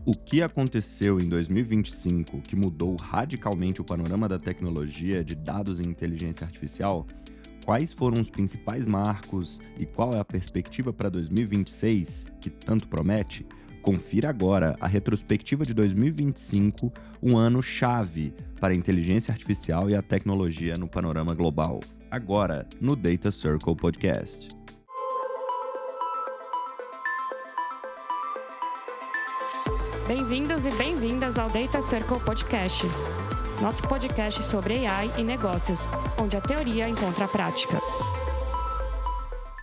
O que aconteceu em 2025 que mudou radicalmente o panorama da tecnologia de dados e inteligência artificial? Quais foram os principais marcos e qual é a perspectiva para 2026, que tanto promete? Confira agora a retrospectiva de 2025, um ano chave para a inteligência artificial e a tecnologia no panorama global. Agora, no Data Circle Podcast. Bem-vindos e bem-vindas ao Data Circle Podcast, nosso podcast sobre AI e negócios, onde a teoria encontra a prática.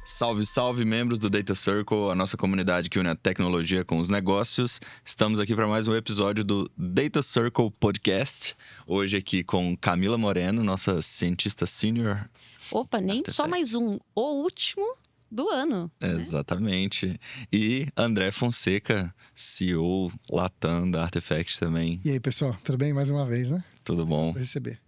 Salve, salve, membros do Data Circle, a nossa comunidade que une a tecnologia com os negócios. Estamos aqui para mais um episódio do Data Circle Podcast. Hoje aqui com Camila Moreno, nossa cientista sênior. Opa, nem só mais um, o último do ano. Exatamente. E André Fonseca, CEO Latam da Artefact também. E aí, pessoal, tudo bem? Mais uma vez, né? Tudo bom? Vou receber.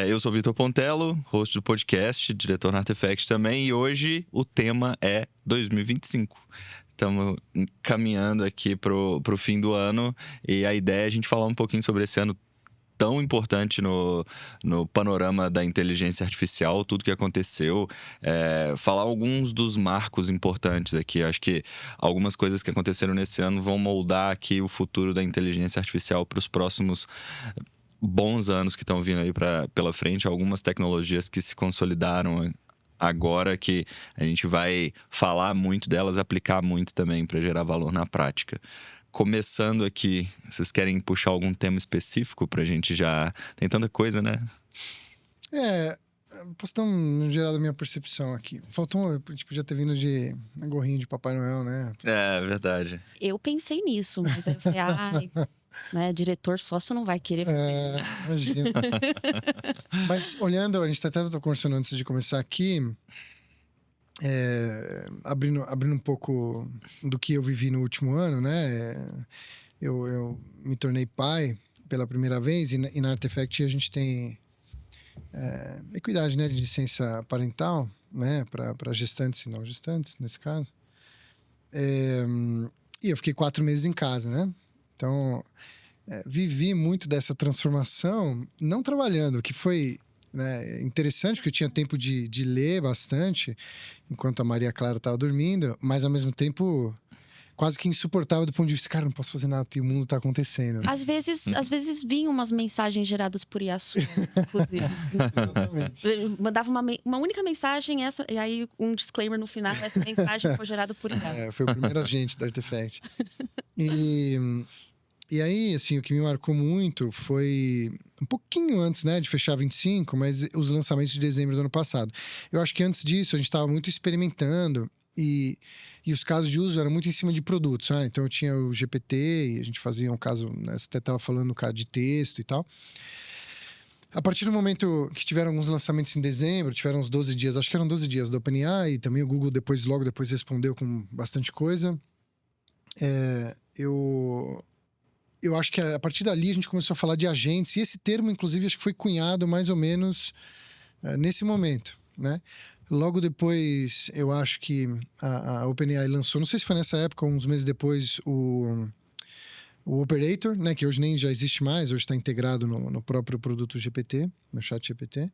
Eu sou Vitor Pontello, host do podcast, diretor na Artefact também. E hoje o tema é 2025. Estamos caminhando aqui pro fim do ano. E a ideia é a gente falar um pouquinho sobre esse ano tão importante no panorama da inteligência artificial, tudo que aconteceu, falar alguns dos marcos importantes aqui. Acho que algumas coisas que aconteceram nesse ano vão moldar aqui o futuro da inteligência artificial para os próximos bons anos que estão vindo aí pela frente. Algumas tecnologias que se consolidaram agora, que a gente vai falar muito delas, aplicar muito também para gerar valor na prática. Começando aqui, vocês querem puxar algum tema específico pra gente já... Tem tanta coisa, né? Posso dar um geral da minha percepção aqui. Faltou, a gente podia ter vindo de gorrinho de Papai Noel, né? É, verdade. Eu pensei nisso, mas aí eu falei, né, diretor sócio não vai querer fazer. Imagina. Mas olhando, a gente até estava conversando antes de começar aqui... abrindo um pouco do que eu vivi no último ano, né? Eu me tornei pai pela primeira vez e na Artefact a gente tem equidade, né, de licença parental, né, para gestantes e não gestantes, nesse caso. E eu fiquei 4 meses em casa, né? Então, vivi muito dessa transformação, não trabalhando, que foi... interessante, porque eu tinha tempo de ler bastante enquanto a Maria Clara estava dormindo, mas ao mesmo tempo quase que insuportável do ponto de vista, cara, não posso fazer nada, o mundo está acontecendo. Às vezes vinham umas mensagens geradas por Yasu, inclusive. Exatamente. Mandava uma única mensagem, e aí um disclaimer no final, essa mensagem foi gerada por Yasu. Foi o primeiro agente da Artefact. E aí, assim, o que me marcou muito foi um pouquinho antes, né, de fechar 25, mas os lançamentos de dezembro do ano passado. Eu acho que antes disso a gente estava muito experimentando e os casos de uso eram muito em cima de produtos. Então eu tinha o GPT e a gente fazia um caso, né, você até estava falando, cara, de texto e tal. A partir do momento que tiveram alguns lançamentos em dezembro, tiveram uns 12 dias, acho que eram 12 dias do OpenAI, e também o Google logo depois respondeu com bastante coisa. Eu acho que a partir dali a gente começou a falar de agentes, e esse termo, inclusive, acho que foi cunhado mais ou menos nesse momento, né? Logo depois, eu acho que a OpenAI lançou, não sei se foi nessa época ou uns meses depois, o Operator, né? Que hoje nem já existe mais, hoje está integrado no próprio produto GPT, no chat GPT.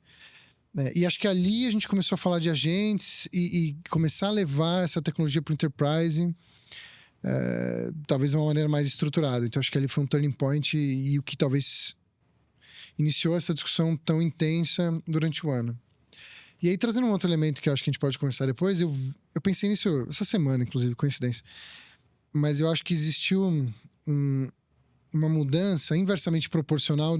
E acho que ali a gente começou a falar de agentes e começar a levar essa tecnologia para o enterprise... talvez de uma maneira mais estruturada. Então acho que ali foi um turning point e o que talvez iniciou essa discussão tão intensa durante o ano. E aí, trazendo um outro elemento que eu acho que a gente pode conversar depois, eu pensei nisso essa semana, inclusive, coincidência, mas eu acho que existiu uma mudança inversamente proporcional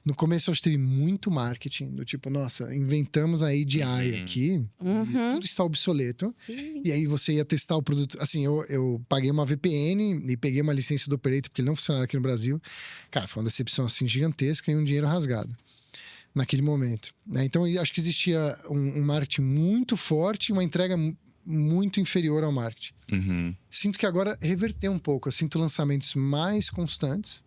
no começo eu acho que teve muito marketing, do tipo, nossa, inventamos a AGI aqui, e tudo está obsoleto. Sim. E aí você ia testar o produto. Assim, eu paguei uma VPN e peguei uma licença do Operator, porque ele não funcionava aqui no Brasil. Cara, foi uma decepção assim gigantesca e um dinheiro rasgado naquele momento. Então, eu acho que existia um marketing muito forte e uma entrega muito inferior ao marketing. Sinto que agora reverteu um pouco. Eu sinto lançamentos mais constantes,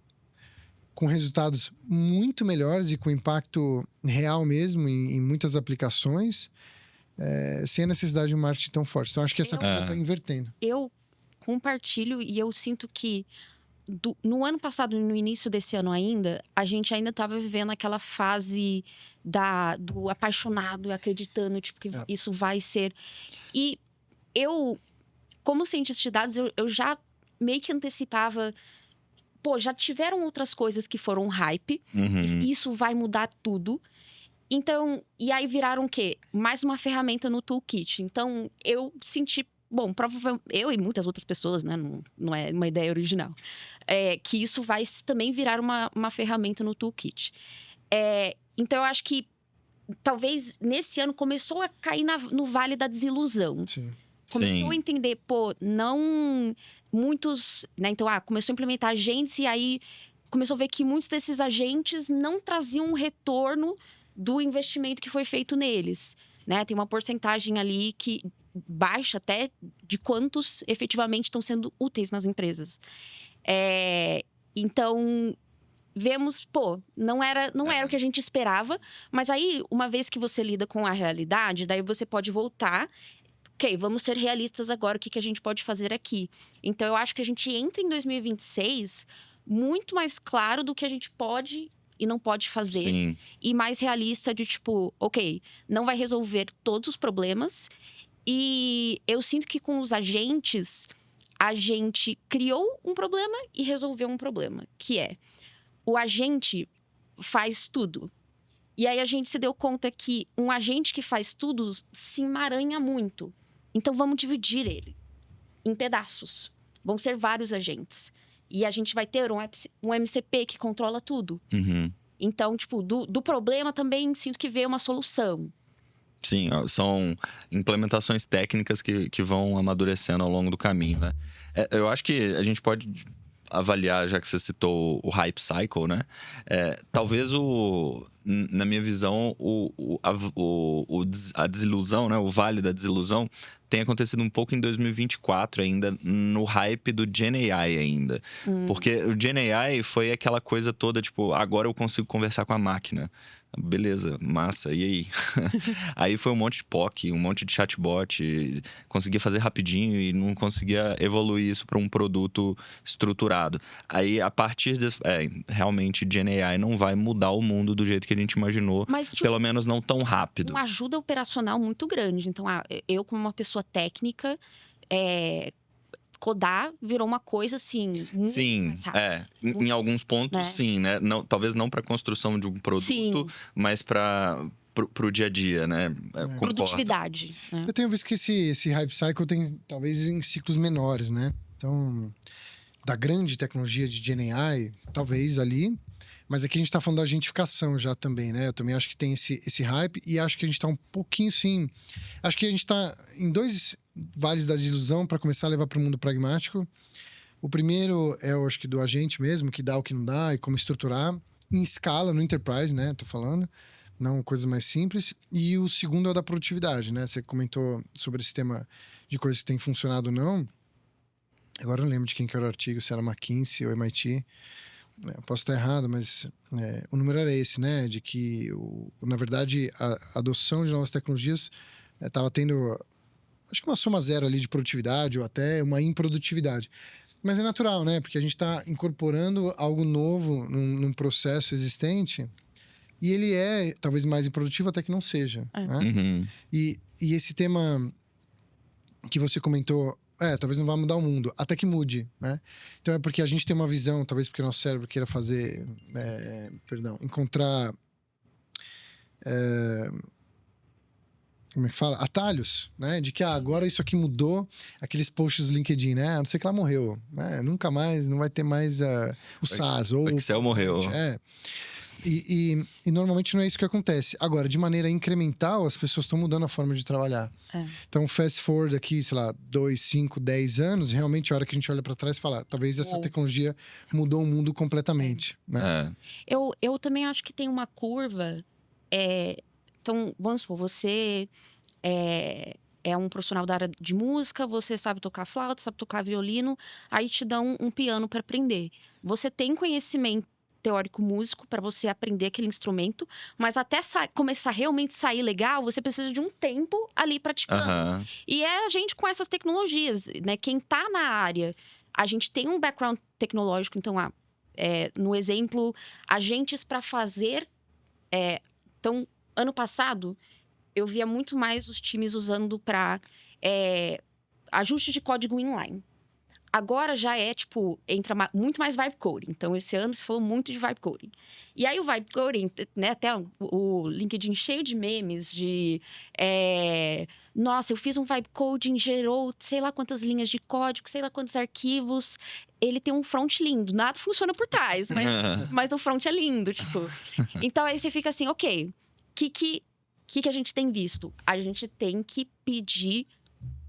com resultados muito melhores e com impacto real mesmo em muitas aplicações, sem a necessidade de um marketing tão forte. Então, acho que essa coisa está invertendo. Eu compartilho e eu sinto que no ano passado, no início desse ano ainda, a gente ainda estava vivendo aquela fase do apaixonado, acreditando, tipo, que isso vai ser. E eu, como cientista de dados, eu já meio que antecipava. Pô, já tiveram outras coisas que foram hype. E isso vai mudar tudo. Então, e aí viraram o quê? Mais uma ferramenta no toolkit. Então, eu senti... Bom, provavelmente eu e muitas outras pessoas, né? Não é uma ideia original. Que isso vai também virar uma ferramenta no toolkit. Então, eu acho que talvez nesse ano começou a cair no vale da desilusão. Sim. Começou a entender, pô, não... Muitos... Né? Então, começou a implementar agentes e aí começou a ver que muitos desses agentes não traziam um retorno do investimento que foi feito neles. Né? Tem uma porcentagem ali que... baixa até de quantos efetivamente estão sendo úteis nas empresas. Então, vemos, pô, não era o que a gente esperava, mas aí, uma vez que você lida com a realidade, daí você pode voltar. Ok, vamos ser realistas agora, o que a gente pode fazer aqui? Então, eu acho que a gente entra em 2026 muito mais claro do que a gente pode e não pode fazer. Sim. E mais realista de, tipo, ok, não vai resolver todos os problemas. E eu sinto que com os agentes, a gente criou um problema e resolveu um problema. Que é, o agente faz tudo. E aí a gente se deu conta que um agente que faz tudo se emaranha muito. Então vamos dividir ele em pedaços. Vão ser vários agentes. E a gente vai ter um MCP que controla tudo. Então, tipo, do problema também sinto que veio uma solução. Sim, são implementações técnicas que vão amadurecendo ao longo do caminho, né? Eu acho que a gente pode avaliar, já que você citou o hype cycle, né? Talvez na minha visão, a desilusão, né? O vale da desilusão tem acontecido um pouco em 2024 ainda, no hype do Gen AI ainda. Porque o Gen AI foi aquela coisa toda, tipo, agora eu consigo conversar com a máquina. Beleza, massa, e aí? Aí foi um monte de POC, um monte de chatbot, conseguia fazer rapidinho e não conseguia evoluir isso para um produto estruturado. Aí, a partir desse... realmente, Gen AI não vai mudar o mundo do jeito que a gente imaginou, mas, tipo, pelo menos não tão rápido. Uma ajuda operacional muito grande. Então, eu como uma pessoa técnica... codar virou uma coisa, assim, muito sim, em alguns pontos, né? Sim, né? Não, talvez não para a construção de um produto, sim, mas para o dia a dia, né? Produtividade. Né? Eu tenho visto que esse hype cycle tem, talvez, em ciclos menores, né? Então, da grande tecnologia de Gen AI, talvez ali... Mas aqui a gente tá falando da agentificação já também, né? Eu também acho que tem esse hype e acho que a gente tá um pouquinho, sim... Acho que a gente tá em dois vales da desilusão para começar a levar para o mundo pragmático. O primeiro eu acho que do agente mesmo, que dá o que não dá e como estruturar. Em escala, no enterprise, né? Tô falando. Não coisas mais simples. E o segundo é o da produtividade, né? Você comentou sobre esse tema de coisas que têm funcionado ou não. Agora eu não lembro de quem que era o artigo, se era McKinsey ou MIT... Eu posso estar errado, mas o número era esse, né? De que, na verdade, a adoção de novas tecnologias estava tendo, acho que uma soma zero ali de produtividade ou até uma improdutividade. Mas é natural, né? Porque a gente está incorporando algo novo num processo existente e ele é talvez mais improdutivo até que não seja. Né? E esse tema que você comentou... talvez não vá mudar o mundo, até que mude, né? Então é porque a gente tem uma visão, talvez porque o nosso cérebro queira fazer, encontrar, como é que fala? Atalhos, né? De que agora isso aqui mudou, aqueles posts do LinkedIn, né? Não sei que lá morreu, né? Nunca mais, não vai ter mais o SaaS. Ou o Excel morreu. E normalmente não é isso que acontece. Agora, de maneira incremental, as pessoas estão mudando a forma de trabalhar. Então, fast forward aqui, sei lá, 2, 5, 10 anos, realmente a hora que a gente olha para trás e fala, talvez essa tecnologia mudou o mundo completamente. Né? Eu também acho que tem uma curva. Então, vamos supor, você é um profissional da área de música, você sabe tocar flauta, sabe tocar violino, aí te dão um piano para aprender. Você tem conhecimento teórico músico para você aprender aquele instrumento, mas até começar a realmente sair legal, você precisa de um tempo ali praticando. Aham. E é a gente com essas tecnologias, né? Quem tá na área, a gente tem um background tecnológico, então, no exemplo, agentes para fazer. Então, ano passado, eu via muito mais os times usando para ajuste de código inline. Agora já entra muito mais vibe coding. Então, esse ano se falou muito de vibe coding. E aí, o vibe coding, né? Até o LinkedIn cheio de memes de... nossa, eu fiz um vibe coding, gerou sei lá quantas linhas de código, sei lá quantos arquivos. Ele tem um front lindo. Nada funciona por trás, mas o front é lindo, tipo. Então, aí você fica assim, ok. O que a gente tem visto? A gente tem que pedir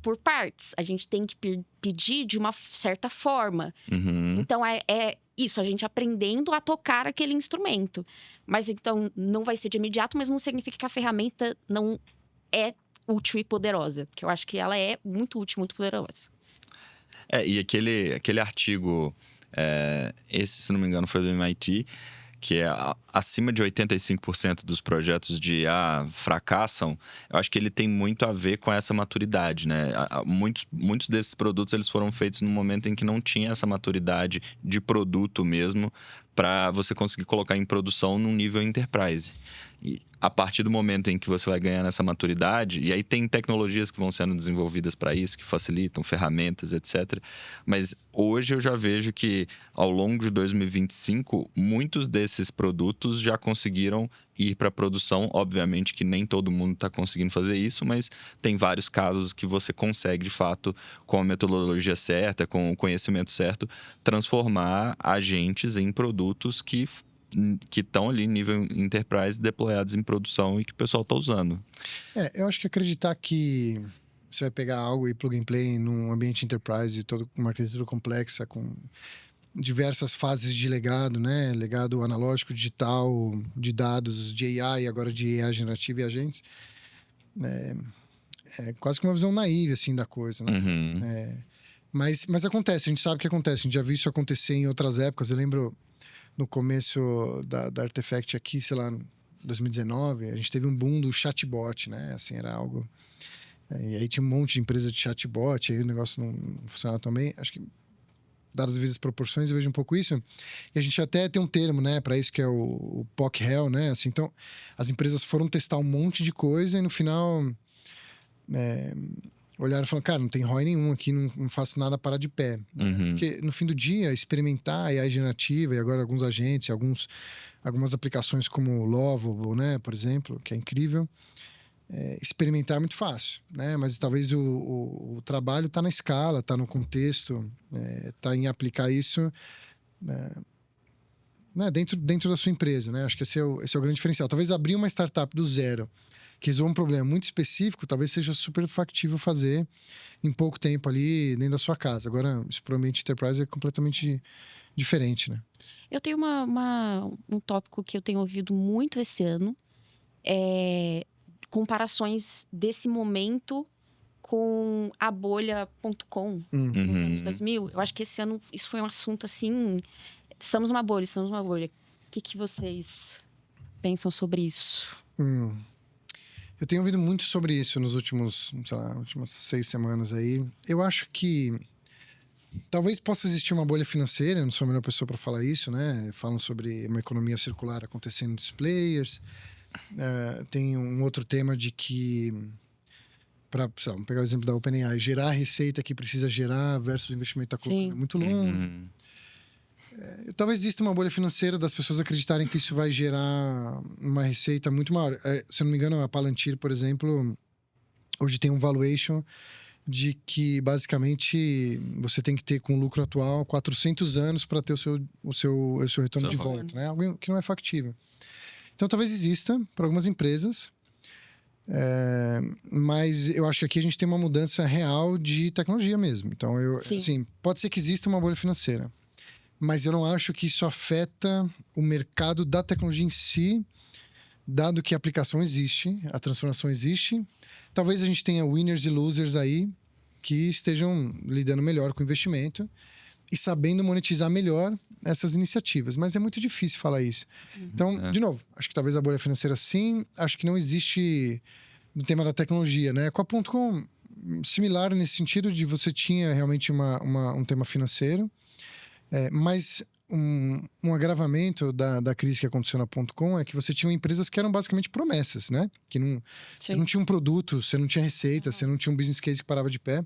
por partes. A gente tem que pedir de uma certa forma. Uhum. Então, é isso, a gente aprendendo a tocar aquele instrumento. Mas, então, não vai ser de imediato, mas não significa que a ferramenta não é útil e poderosa. Porque eu acho que ela é muito útil, muito poderosa. E aquele artigo, esse, se não me engano, foi do MIT, que acima de 85% dos projetos de IA fracassam. Eu acho que ele tem muito a ver com essa maturidade, né? Muitos desses produtos eles foram feitos no momento em que não tinha essa maturidade de produto mesmo para você conseguir colocar em produção num nível enterprise. E a partir do momento em que você vai ganhando essa maturidade, e aí tem tecnologias que vão sendo desenvolvidas para isso, que facilitam, ferramentas, etc. Mas hoje eu já vejo que, ao longo de 2025, muitos desses produtos já conseguiram ir para produção. Obviamente que nem todo mundo está conseguindo fazer isso, mas tem vários casos que você consegue, de fato, com a metodologia certa, com o conhecimento certo, transformar agentes em produtos que estão ali em nível enterprise, deployados em produção e que o pessoal está usando. Eu acho que acreditar que você vai pegar algo e plug and play num ambiente enterprise, com uma arquitetura complexa, com diversas fases de legado, né? Legado analógico, digital, de dados, de AI e agora de AI generativa e agentes. É quase que uma visão naiva, assim, da coisa, né? Uhum. Mas acontece, a gente sabe que acontece. A gente já viu isso acontecer em outras épocas. Eu lembro no começo da Artefact aqui, sei lá, 2019, a gente teve um boom do chatbot, né? Assim, era algo... E aí tinha um monte de empresa de chatbot, aí o negócio não funcionava também. Acho que, dadas as devidas proporções, eu vejo um pouco isso. E a gente até tem um termo, né, para isso, que é o POC Hell, né? Assim, então, as empresas foram testar um monte de coisa e no final... olharam e falaram, cara, não tem ROI nenhum aqui, não faço nada parar de pé. Uhum. Porque no fim do dia, experimentar a AI generativa e agora alguns agentes, algumas aplicações como o Lovable, né, por exemplo, que é incrível, experimentar é muito fácil, né? Mas talvez o trabalho está na escala, está no contexto, está em aplicar isso né, dentro da sua empresa, né? Acho que esse é o grande diferencial. Talvez abrir uma startup do zero que resolva um problema muito específico, talvez seja super factível fazer em pouco tempo ali dentro da sua casa. Agora, isso para o ambiente enterprise é completamente diferente, né? Eu tenho um tópico que eu tenho ouvido muito esse ano, comparações desse momento com a bolha.com nos anos 2000. Eu acho que esse ano isso foi um assunto assim, estamos numa bolha. O que vocês pensam sobre isso? Eu tenho ouvido muito sobre isso nos últimas 6 semanas aí. Eu acho que talvez possa existir uma bolha financeira, eu não sou a melhor pessoa para falar isso, né? Falam sobre uma economia circular acontecendo dos players. Tem um outro tema de que, vamos pegar o exemplo da OpenAI, gerar a receita que precisa gerar versus o investimento da colocando é muito longe. Talvez exista uma bolha financeira das pessoas acreditarem que isso vai gerar uma receita muito maior. Se eu não me engano, a Palantir, por exemplo, hoje tem um valuation de que, basicamente, você tem que ter, com o lucro atual, 400 anos para ter o seu retorno de volta, né? Algo que não é factível. Então, talvez exista para algumas empresas, mas eu acho que aqui a gente tem uma mudança real de tecnologia mesmo. Então, assim, pode ser que exista uma bolha financeira, mas eu não acho que isso afeta o mercado da tecnologia em si, dado que a aplicação existe, a transformação existe. Talvez a gente tenha winners e losers aí que estejam lidando melhor com o investimento e sabendo monetizar melhor essas iniciativas. Mas é muito difícil falar isso. Então, de novo, acho que talvez a bolha financeira sim. Acho que não existe no tema da tecnologia, né? Com a .com, similar nesse sentido de você tinha realmente um tema financeiro. Mas um agravamento da crise que aconteceu na .com é que você tinha empresas que eram basicamente promessas, né? Que você não tinha um produto, você não tinha receita, você não tinha um business case que parava de pé.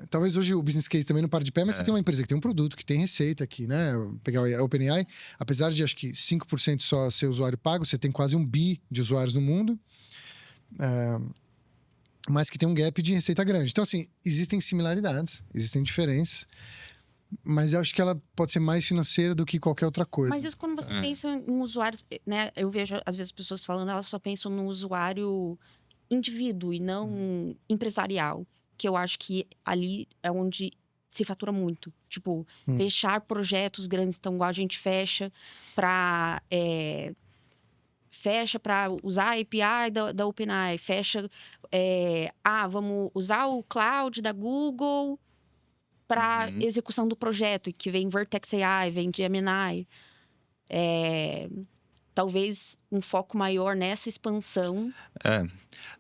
Talvez hoje o business case também não pare de pé, mas você tem uma empresa que tem um produto, que tem receita aqui, né? Pegar a OpenAI, apesar de acho que 5% só ser usuário pago, você tem quase 1 bi de usuários no mundo. Mas que tem um gap de receita grande. Então, assim, existem similaridades, existem diferenças. Mas eu acho que ela pode ser mais financeira do que qualquer outra coisa. Mas isso quando você pensa em usuários, né? Eu vejo, às vezes, pessoas falando, elas só pensam no usuário indivíduo e não empresarial. Que eu acho que ali é onde se fatura muito. Tipo, fechar projetos grandes. Então, igual a gente fecha para usar a API da OpenAI. Fecha, vamos usar o cloud da Google para execução do projeto, que vem Vertex AI, vem Gemini. Talvez um foco maior nessa expansão.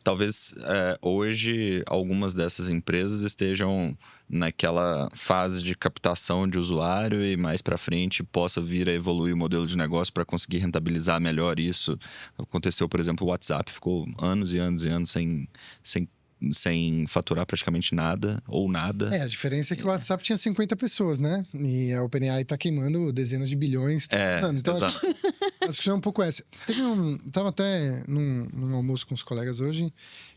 Talvez hoje algumas dessas empresas estejam naquela fase de captação de usuário e mais para frente possa vir a evoluir o modelo de negócio para conseguir rentabilizar melhor isso. Aconteceu, por exemplo, o WhatsApp ficou anos e anos e anos sem faturar praticamente nada ou nada. A diferença é que o WhatsApp tinha 50 pessoas, né? E a OpenAI tá queimando dezenas de bilhões todos os anos. Então, exato. a discussão é um pouco essa. Tava até num almoço com os colegas hoje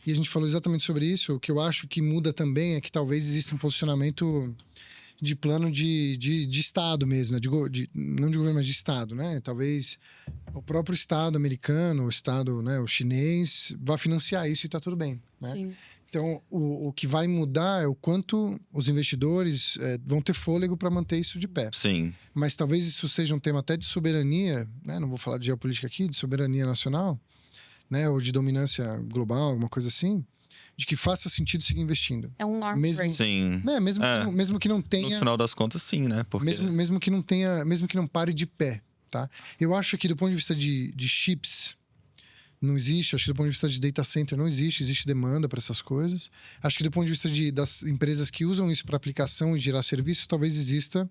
e a gente falou exatamente sobre isso. O que eu acho que muda também é que talvez exista um posicionamento de plano de Estado mesmo, né? Não de governo, mas de Estado, né? Talvez o próprio Estado americano, o Estado, né, o chinês, vá financiar isso e tá tudo bem, né? Sim. Então, o que vai mudar é o quanto os investidores vão ter fôlego para manter isso de pé. Sim. Mas talvez isso seja um tema até de soberania, né? Não vou falar de geopolítica aqui, de soberania nacional, né? Ou de dominância global, alguma coisa assim, de que faça sentido seguir investindo. É um norm Mesmo, Sim. mesmo que não tenha... No final das contas, sim, né? Porque... Mesmo que não tenha... Mesmo que não pare de pé, tá? Eu acho que do ponto de vista de chips, não existe. Acho que do ponto de vista de data center não existe demanda para essas coisas. Acho que do ponto de vista das empresas que usam isso para aplicação e gerar serviços, talvez exista,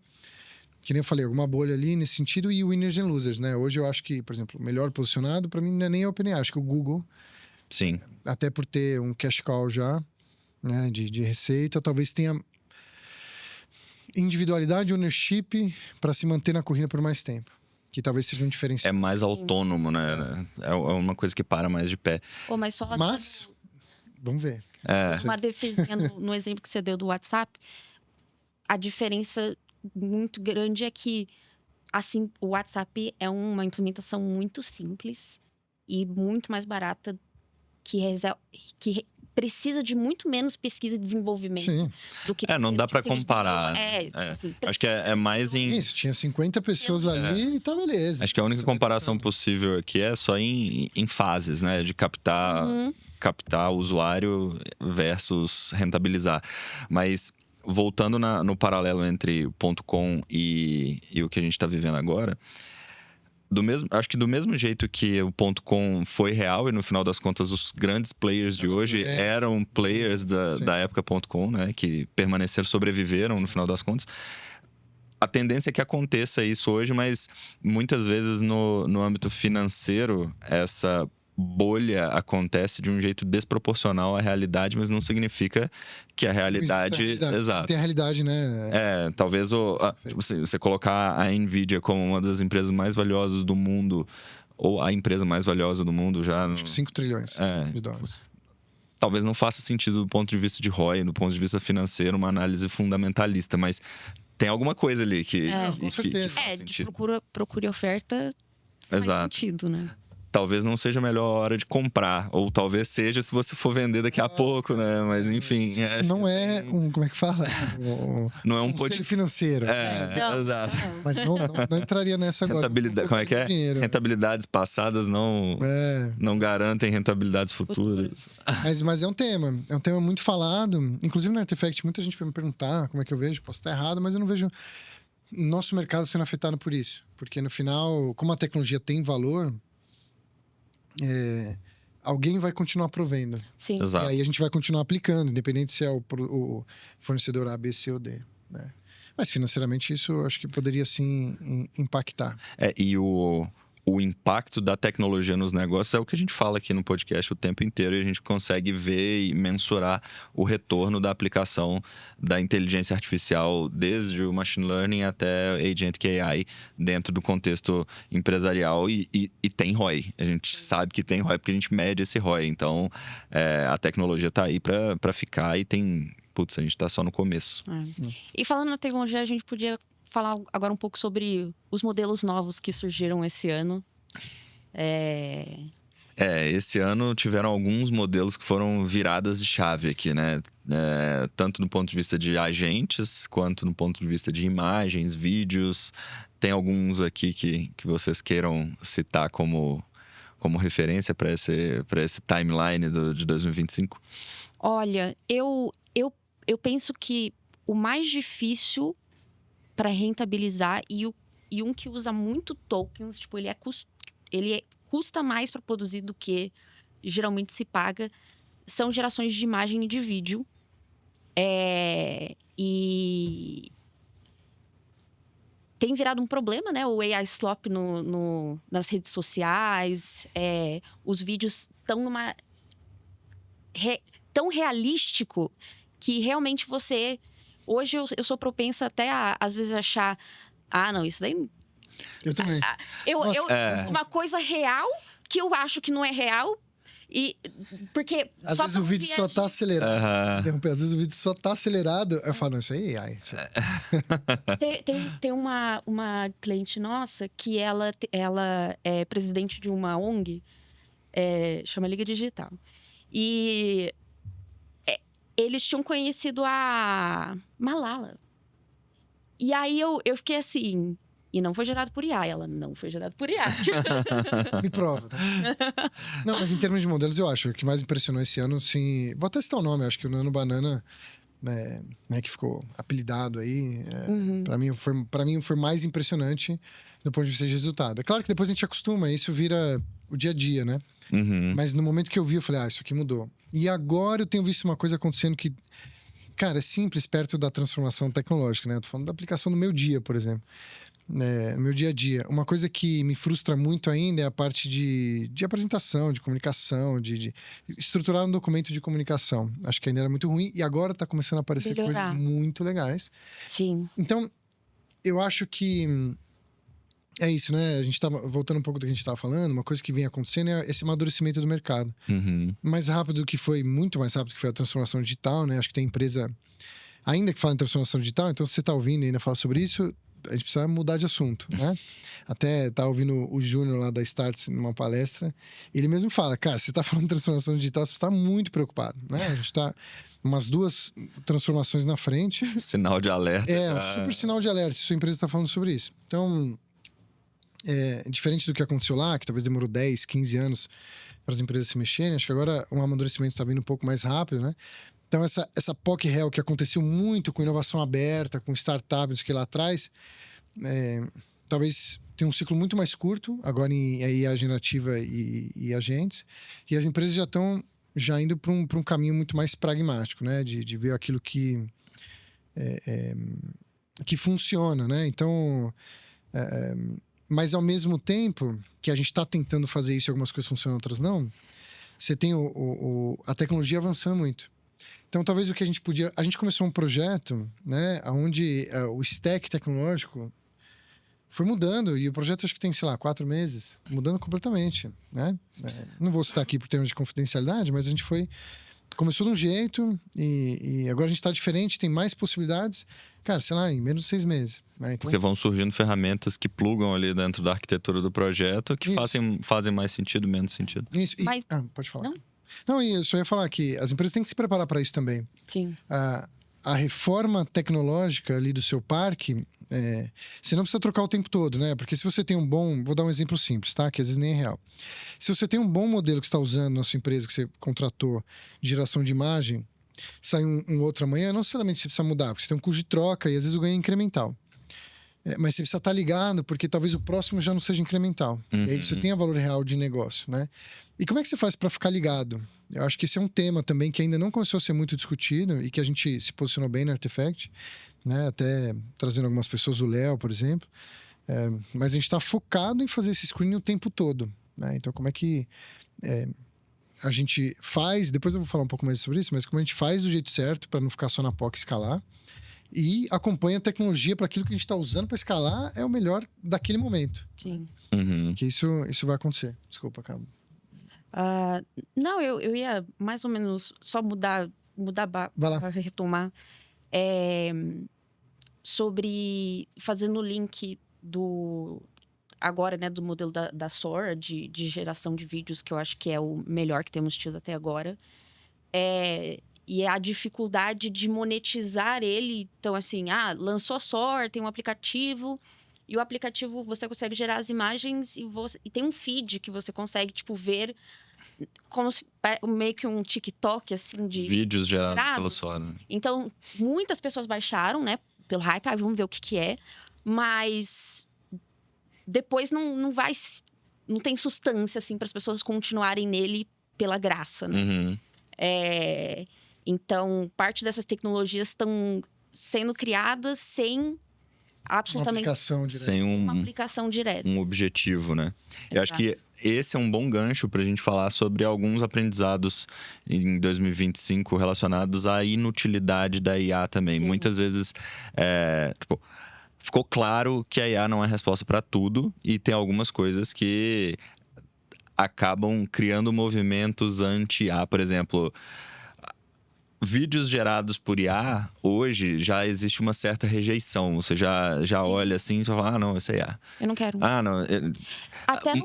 que nem eu falei, alguma bolha ali nesse sentido, e winners and losers, né? Hoje eu acho que, por exemplo, o melhor posicionado para mim não é nem a OpenAI, acho que o Google, Sim. até por ter um cash cow já, né, de receita, talvez tenha individualidade, ownership para se manter na corrida por mais tempo. Que talvez seja um diferencial. É mais autônomo, né? É uma coisa que para mais de pé. Mas, vamos ver. Uma defesinha no exemplo que você deu do WhatsApp. A diferença muito grande é que, assim, o WhatsApp é uma implementação muito simples e muito mais barata, que precisa de muito menos pesquisa e desenvolvimento do que... não dá para comparar. Assim, acho que é mais em... Isso, tinha 50 pessoas ali e tá beleza. Acho que a única comparação possível aqui é só em fases, né? De captar o usuário versus rentabilizar. Mas voltando no paralelo entre o .com e o que a gente está vivendo agora... Acho que do mesmo jeito que o .com foi real e no final das contas os grandes players de hoje eram players da época .com, né? Que permaneceram, sobreviveram no final das contas. A tendência é que aconteça isso hoje, mas muitas vezes no âmbito financeiro essa bolha acontece de um jeito desproporcional à realidade, mas não significa que a realidade... Exato. Tem a realidade, né? Talvez você colocar a Nvidia como uma das empresas mais valiosas do mundo, ou a empresa mais valiosa do mundo já... Acho que 5 trilhões de dólares. Talvez não faça sentido do ponto de vista de ROI, do ponto de vista financeiro, uma análise fundamentalista, mas tem alguma coisa ali que faz sentido. Procura e oferta faz sentido, né? Talvez não seja a melhor hora de comprar. Ou talvez seja se você for vender daqui a pouco, né? Mas enfim... Isso não é um... Como é que fala? Não é um conselho financeiro. Exato. Mas não entraria nessa agora. Como é que é? Dinheiro. Rentabilidades passadas não garantem rentabilidades futuras. Mas é um tema. É um tema muito falado. Inclusive no Artifact, muita gente foi me perguntar como é que eu vejo. Posso estar errado, mas eu não vejo... nosso mercado sendo afetado por isso. Porque no final, como a tecnologia tem valor, alguém vai continuar provendo. Sim. Exato. E aí a gente vai continuar aplicando, independente se é o fornecedor A, B, C ou D, né? Mas financeiramente isso eu acho que poderia sim impactar. E o impacto da tecnologia nos negócios é o que a gente fala aqui no podcast o tempo inteiro e a gente consegue ver e mensurar o retorno da aplicação da inteligência artificial desde o machine learning até agentic AI dentro do contexto empresarial e tem ROI. A gente sabe que tem ROI porque a gente mede esse ROI. Então, a tecnologia está aí para ficar e tem... Putz, a gente está só no começo. E falando na tecnologia, a gente podia falar agora um pouco sobre os modelos novos que surgiram esse ano. Esse ano tiveram alguns modelos que foram viradas de chave aqui, né? Tanto do ponto de vista de agentes, quanto do ponto de vista de imagens, vídeos. Tem alguns aqui que vocês queiram citar como referência para esse timeline de 2025? Olha, eu penso que o mais difícil para rentabilizar e um que usa muito tokens, tipo, ele custa mais para produzir do que geralmente se paga, são gerações de imagem e de vídeo. E tem virado um problema, né? O AI slop nas redes sociais, os vídeos estão tão realístico que realmente você... Hoje eu sou propensa até a, às vezes, achar... não, isso daí... Eu também. Uma coisa real que eu acho que não é real. Porque... Às vezes o vídeo só tá acelerado. Às vezes o vídeo só tá acelerado. Eu falo, não, isso aí é AI. Tem uma cliente nossa que ela é presidente de uma ONG, chama Liga Digital. E... eles tinham conhecido a Malala. E aí eu fiquei assim... E não foi gerado por IA. Ela não foi gerado por IA. Me prova. Não, mas em termos de modelos, eu acho. O que mais impressionou esse ano, sim... Vou até citar o nome. Acho que o Nano Banana, né, que ficou apelidado aí... Para mim foi mais impressionante do ponto de vista de resultado. É claro que depois a gente acostuma. Isso vira o dia a dia, né? Uhum. Mas no momento que eu vi, eu falei, isso aqui mudou. E agora eu tenho visto uma coisa acontecendo que, cara, é simples perto da transformação tecnológica, né? Eu tô falando da aplicação no meu dia, por exemplo. No meu dia a dia. Uma coisa que me frustra muito ainda é a parte de apresentação, de comunicação, de estruturar um documento de comunicação. Acho que ainda era muito ruim e agora tá começando a aparecer coisas muito legais. Sim. Então, eu acho que... é isso, né? A gente tava voltando um pouco do que a gente estava falando, uma coisa que vem acontecendo é esse amadurecimento do mercado. Uhum. Mais rápido que foi, muito mais rápido que foi a transformação digital, né? Acho que tem empresa ainda que fala em transformação digital, então se você está ouvindo e ainda fala sobre isso, a gente precisa mudar de assunto, né? Até tá ouvindo o Júnior lá da Startse numa palestra, ele mesmo fala, cara, você tá falando de transformação digital, você está muito preocupado, né? A gente tá umas 2 transformações na frente. Sinal de alerta. Um super sinal de alerta se sua empresa está falando sobre isso. Então... diferente do que aconteceu lá, que talvez demorou 10, 15 anos para as empresas se mexerem, acho que agora o amadurecimento está vindo um pouco mais rápido, né? Então, essa POC-REL que aconteceu muito com inovação aberta, com startups, isso que lá atrás, talvez tenha um ciclo muito mais curto, agora em IA generativa e agentes, e as empresas já estão indo para um caminho muito mais pragmático, né? De ver aquilo que funciona, né? Então... mas ao mesmo tempo que a gente está tentando fazer isso e algumas coisas funcionam, outras não, você tem a tecnologia avançando muito. Então talvez o que a gente podia... A gente começou um projeto, né, onde o stack tecnológico foi mudando, e o projeto acho que tem, sei lá, 4 meses, mudando completamente, né? Não vou citar aqui por termos de confidencialidade, mas a gente começou de um jeito e agora a gente está diferente, tem mais possibilidades, cara, sei lá, em menos de 6 meses. Né? Então... Porque vão surgindo ferramentas que plugam ali dentro da arquitetura do projeto que fazem mais sentido, menos sentido. Isso. Mas... pode falar. Não, e eu só ia falar que as empresas têm que se preparar para isso também. Sim. A reforma tecnológica ali do seu parque, você não precisa trocar o tempo todo, né? Porque se você tem um bom... Vou dar um exemplo simples, tá? Que às vezes nem é real. Se você tem um bom modelo que você está usando na sua empresa, que você contratou de geração de imagem, sai um outro amanhã, não necessariamente você precisa mudar, porque você tem um custo de troca e às vezes o ganho é incremental. Mas você precisa estar ligado, porque talvez o próximo já não seja incremental. E aí você tenha valor real de negócio, né? E como é que você faz para ficar ligado? Eu acho que esse é um tema também que ainda não começou a ser muito discutido e que a gente se posicionou bem na Artefact, né? Até trazendo algumas pessoas, o Léo, por exemplo. Mas a gente está focado em fazer esse screening o tempo todo, né? Então, como é que a gente faz... Depois eu vou falar um pouco mais sobre isso, mas como a gente faz do jeito certo para não ficar só na POC e escalar. E acompanha a tecnologia para aquilo que a gente está usando para escalar é o melhor daquele momento. Sim. Que isso vai acontecer. Desculpa, Cabo. Não, eu ia mais ou menos só mudar Vai lá. para retomar. Sobre fazendo o link agora, né, do modelo da Sora, de geração de vídeos, que eu acho que é o melhor que temos tido até agora. E a dificuldade de monetizar ele. Então, assim, lançou a Sora, tem um aplicativo, e o aplicativo você consegue gerar as imagens e tem um feed que você consegue, tipo, ver como meio que um TikTok, assim, de vídeos gerados pelo Sora. Então, muitas pessoas baixaram, né, pelo hype, vamos ver o que é, mas depois não tem substância, assim, para as pessoas continuarem nele pela graça, né? Então, parte dessas tecnologias estão sendo criadas sem absolutamente... Sem uma aplicação direta. Um objetivo, né? Eu acho que esse é um bom gancho para a gente falar sobre alguns aprendizados em 2025 relacionados à inutilidade da IA também. Sim. Muitas vezes, ficou claro que a IA não é resposta para tudo e tem algumas coisas que acabam criando movimentos anti-IA. Por exemplo, vídeos gerados por IA, hoje, já existe uma certa rejeição. Você já olha assim e fala, não, isso é IA. Eu não quero. Não.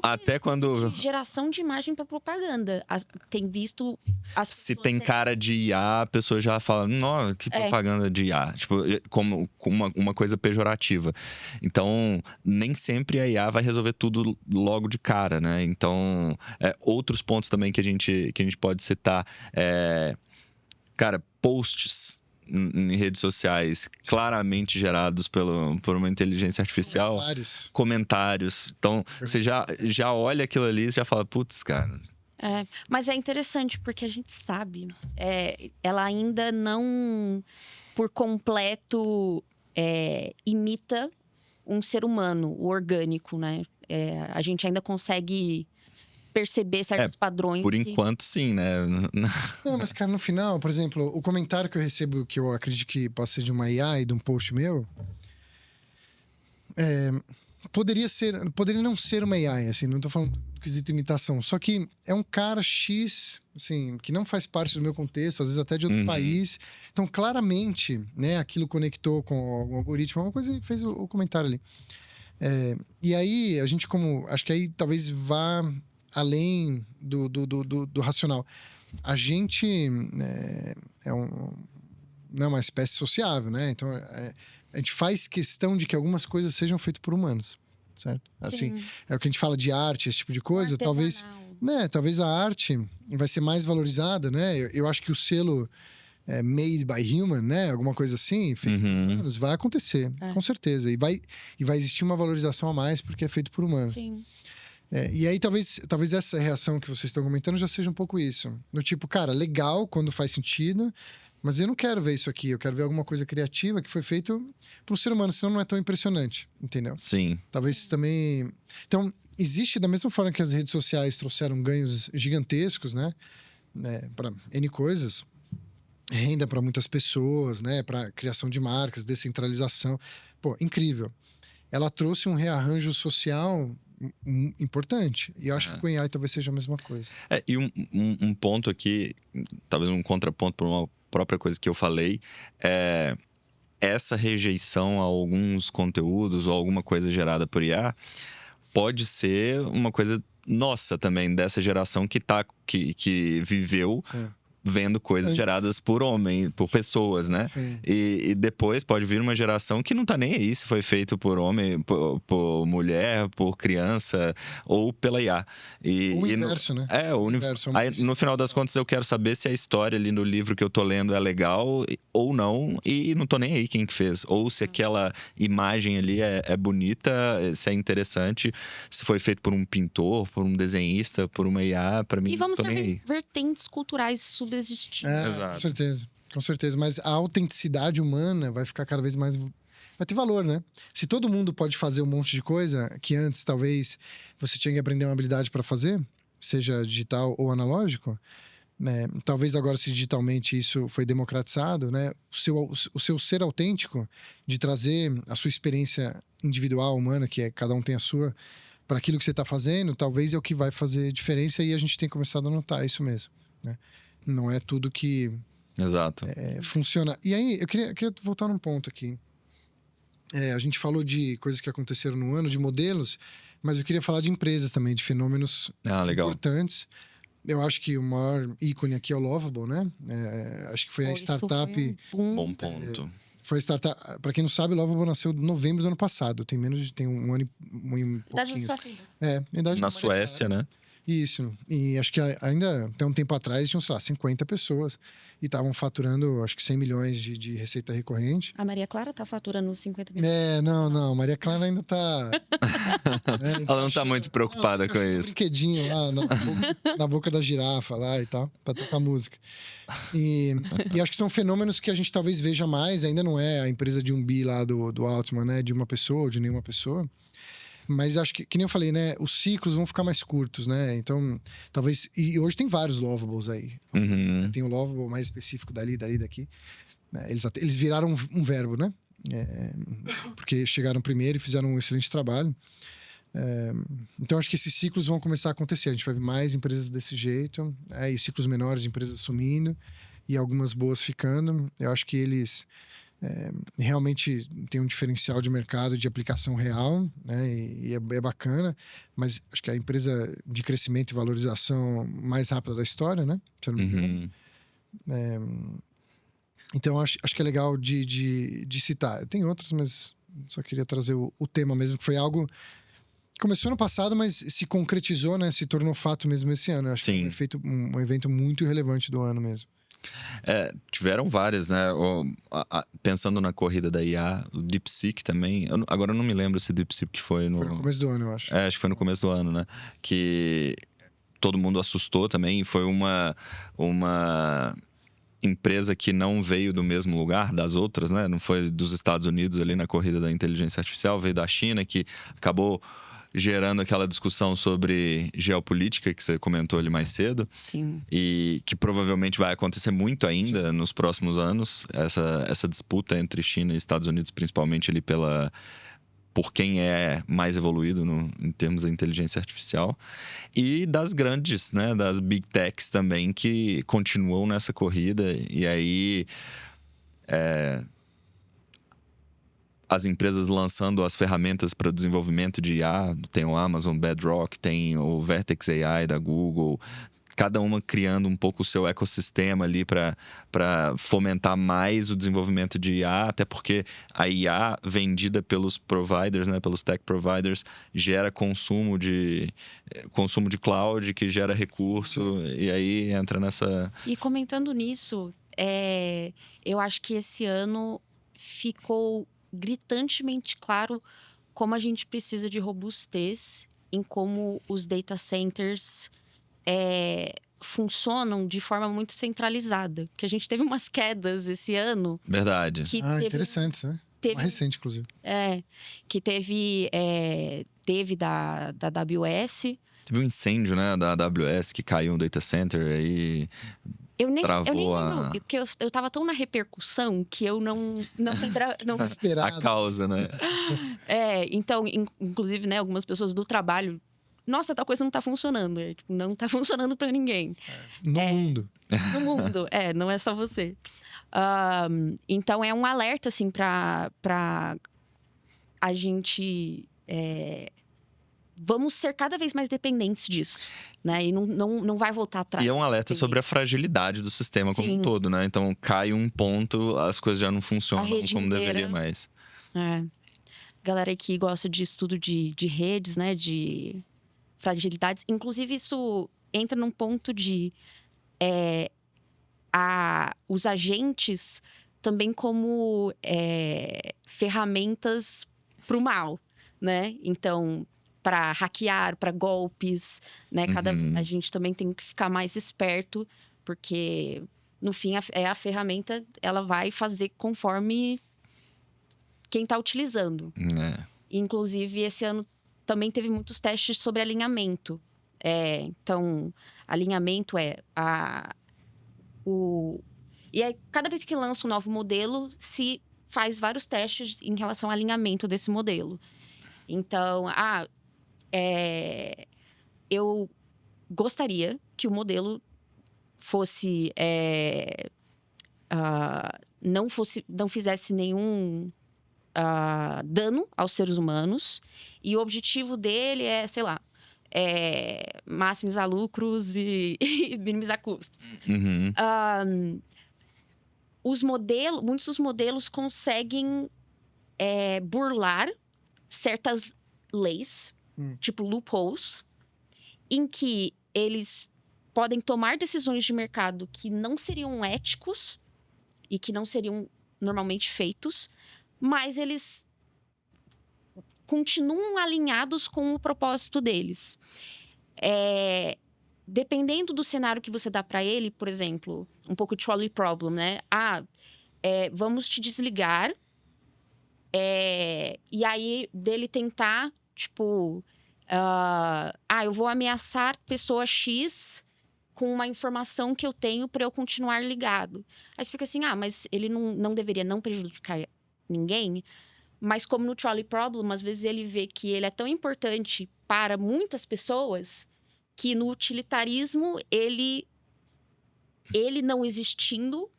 Até quando... Geração de imagem para propaganda. Tem visto... Se tem cara de IA, a pessoa já fala, não, que propaganda de IA. Tipo, como uma coisa pejorativa. Então, nem sempre a IA vai resolver tudo logo de cara, né? Então, outros pontos também que a gente pode citar posts em redes sociais claramente gerados por uma inteligência artificial. Comentários. Então, você já olha aquilo ali e já fala, putz, cara. Mas é interessante porque a gente sabe. Ela ainda não, por completo, imita um ser humano, o orgânico, né? A gente ainda consegue perceber certos padrões. Por enquanto, sim, né? Não, mas, cara, no final, por exemplo, o comentário que eu recebo, que eu acredito que possa ser de uma IA e de um post meu, poderia não ser uma AI, assim, não tô falando do quesito imitação, só que é um cara X, assim, que não faz parte do meu contexto, às vezes até de outro país. Então, claramente, né, aquilo conectou com o algoritmo, alguma coisa e fez o comentário ali. E aí, a gente acho que aí talvez vá além do racional. A gente não é uma espécie sociável, né? Então, a gente faz questão de que algumas coisas sejam feitas por humanos, certo? Assim, é o que a gente fala de arte, esse tipo de coisa. Talvez a arte vai ser mais valorizada, né? Eu acho que o selo made by human, né? Alguma coisa assim, feito por humanos, vai acontecer, com certeza. E vai existir uma valorização a mais porque é feito por humanos. Sim. E aí, talvez essa reação que vocês estão comentando já seja um pouco isso. Do tipo, cara, legal quando faz sentido, mas eu não quero ver isso aqui. Eu quero ver alguma coisa criativa que foi feito por um ser humano, senão não é tão impressionante, entendeu? Sim. Talvez também... Então, existe da mesma forma que as redes sociais trouxeram ganhos gigantescos, né? Para N coisas. Renda para muitas pessoas, né? Para criação de marcas, descentralização. Pô, incrível. Ela trouxe um rearranjo social importante. E eu acho que com AI talvez seja a mesma coisa. E um ponto aqui, talvez um contraponto para uma própria coisa que eu falei, essa rejeição a alguns conteúdos ou alguma coisa gerada por IA pode ser uma coisa nossa também, dessa geração que viveu vendo coisas Antes. geradas por homem, por pessoas, né? Sim. E depois pode vir uma geração que não tá nem aí se foi feito por homem, por mulher, por criança ou pela IA. O inverso, né? O inverso. Aí, no final das contas, eu quero saber se a história ali no livro que eu tô lendo é legal ou não, e não tô nem aí quem que fez. Ou se aquela imagem ali é bonita, se é interessante, se foi feito por um pintor, por um desenhista, por uma IA, pra mim, E vamos tô nem ter aí. vertentes culturais subsistindo. Exato. Com certeza. Com certeza. Mas a autenticidade humana vai ficar cada vez mais... Vai ter valor, né? Se todo mundo pode fazer um monte de coisa que antes, talvez, você tinha que aprender uma habilidade para fazer, seja digital ou analógico, né? Talvez agora, se digitalmente isso foi democratizado, né? O seu ser autêntico, de trazer a sua experiência individual, humana, que é cada um tem a sua, para aquilo que você está fazendo, talvez é o que vai fazer diferença, e a gente tem começado a notar isso mesmo, né? Não é tudo que Exato. funciona. E aí, eu queria voltar num ponto aqui. A gente falou de coisas que aconteceram no ano, de modelos, mas eu queria falar de empresas também, de fenômenos Legal. importantes. Eu acho que o maior ícone aqui é o Lovable, né? Acho que foi a Isso startup... foi um boom. Bom ponto. Foi a startup... Para quem não sabe, o Lovable nasceu em novembro do ano passado. Tem um ano e um Idade da pouquinho. sua filha. A idade Na da Maria Suécia, Clara. né? Isso. E acho que ainda tem um tempo atrás tinham, sei lá, 50 pessoas. E estavam faturando, acho que 100 milhões de receita recorrente. A Maria Clara tá faturando 50 milhões. Não. Maria Clara ainda tá... Ela não tá muito preocupada com Um isso. brinquedinho lá na boca da girafa lá e tal, pra tocar música. E acho que são fenômenos que a gente talvez veja mais. Ainda não é a empresa de 1 bi lá do Altman, né? De uma pessoa ou de nenhuma pessoa. Mas acho que nem eu falei, né? Os ciclos vão ficar mais curtos, né? Então, talvez... E hoje tem vários Lovables aí. Uhum. Tem o Lovable mais específico dali, daqui. Eles viraram um verbo, né? Porque chegaram primeiro e fizeram um excelente trabalho. Então, acho que esses ciclos vão começar a acontecer. A gente vai ver mais empresas desse jeito. E ciclos menores de empresas sumindo. E algumas boas ficando. Eu acho que eles... realmente tem um diferencial de mercado de aplicação real, né? E é bacana, mas acho que é a empresa de crescimento e valorização mais rápida da história, né? Se eu não me engano. Uhum. Então acho que é legal de citar. Tem outras, mas só queria trazer o tema mesmo, que foi algo que começou no passado, mas se concretizou, né? Se tornou fato mesmo esse ano. Eu acho Sim. que foi feito um evento muito relevante do ano mesmo. Tiveram várias, né? Pensando na corrida da IA, o DeepSeek também. Agora eu não me lembro se o DeepSeek foi no... Foi no começo do ano, eu acho. Acho que foi no começo do ano, né? Que todo mundo assustou também. Foi uma empresa que não veio do mesmo lugar das outras, né? Não foi dos Estados Unidos ali na corrida da inteligência artificial, veio da China, que acabou gerando aquela discussão sobre geopolítica que você comentou ali mais cedo. Sim. E que provavelmente vai acontecer muito ainda nos próximos anos, essa disputa entre China e Estados Unidos, principalmente ali por quem é mais evoluído em termos da inteligência artificial. E das grandes, né, das big techs também, que continuam nessa corrida. E aí... as empresas lançando as ferramentas para o desenvolvimento de IA, tem o Amazon Bedrock, tem o Vertex AI da Google, cada uma criando um pouco o seu ecossistema ali para fomentar mais o desenvolvimento de IA, até porque a IA vendida pelos providers, né, pelos tech providers, gera consumo de cloud, que gera recurso, e aí entra nessa... E comentando nisso, eu acho que esse ano ficou gritantemente claro como a gente precisa de robustez em como os data centers funcionam de forma muito centralizada. Porque a gente teve umas quedas esse ano. Verdade. Que Interessante, né? Mais recente, inclusive. Que teve da AWS. Teve um incêndio, né, da AWS, que caiu um data center aí... Eu nem Travou lembro, porque eu tava tão na repercussão que eu não Desesperado. A causa, né? Então, inclusive, né, algumas pessoas do trabalho... Nossa, tal coisa não tá funcionando. Não tá funcionando pra ninguém. No mundo. No mundo, não é só você. Então, é um alerta, assim, pra a gente vamos ser cada vez mais dependentes disso, né? E não vai voltar atrás. E é um alerta sobre a fragilidade do sistema como um todo, né? Então, cai um ponto, as coisas já não funcionam como deveria mais. Galera que gosta de estudo de redes, né? De fragilidades. Inclusive, isso entra num ponto de... os agentes também como ferramentas para o mal, né? Então... para hackear, para golpes, né? A gente também tem que ficar mais esperto, porque, no fim, a ferramenta, ela vai fazer conforme quem está utilizando. Inclusive, esse ano também teve muitos testes sobre alinhamento. Então, alinhamento E aí, cada vez que lança um novo modelo, se faz vários testes em relação ao alinhamento desse modelo. Então, eu gostaria que o modelo fosse não fizesse nenhum dano aos seres humanos, e o objetivo dele é, sei lá, maximizar lucros e minimizar custos. Muitos dos modelos conseguem burlar certas leis, tipo loopholes, em que eles podem tomar decisões de mercado que não seriam éticos e que não seriam normalmente feitos, mas eles continuam alinhados com o propósito deles. Dependendo do cenário que você dá para ele, por exemplo, um pouco de trolley problem, né? Vamos te desligar. E aí, dele tentar, tipo... eu vou ameaçar pessoa X com uma informação que eu tenho para eu continuar ligado. Aí você fica assim, mas ele não deveria não prejudicar ninguém. Mas como no trolley problem, às vezes ele vê que ele é tão importante para muitas pessoas que no utilitarismo ele não existindo...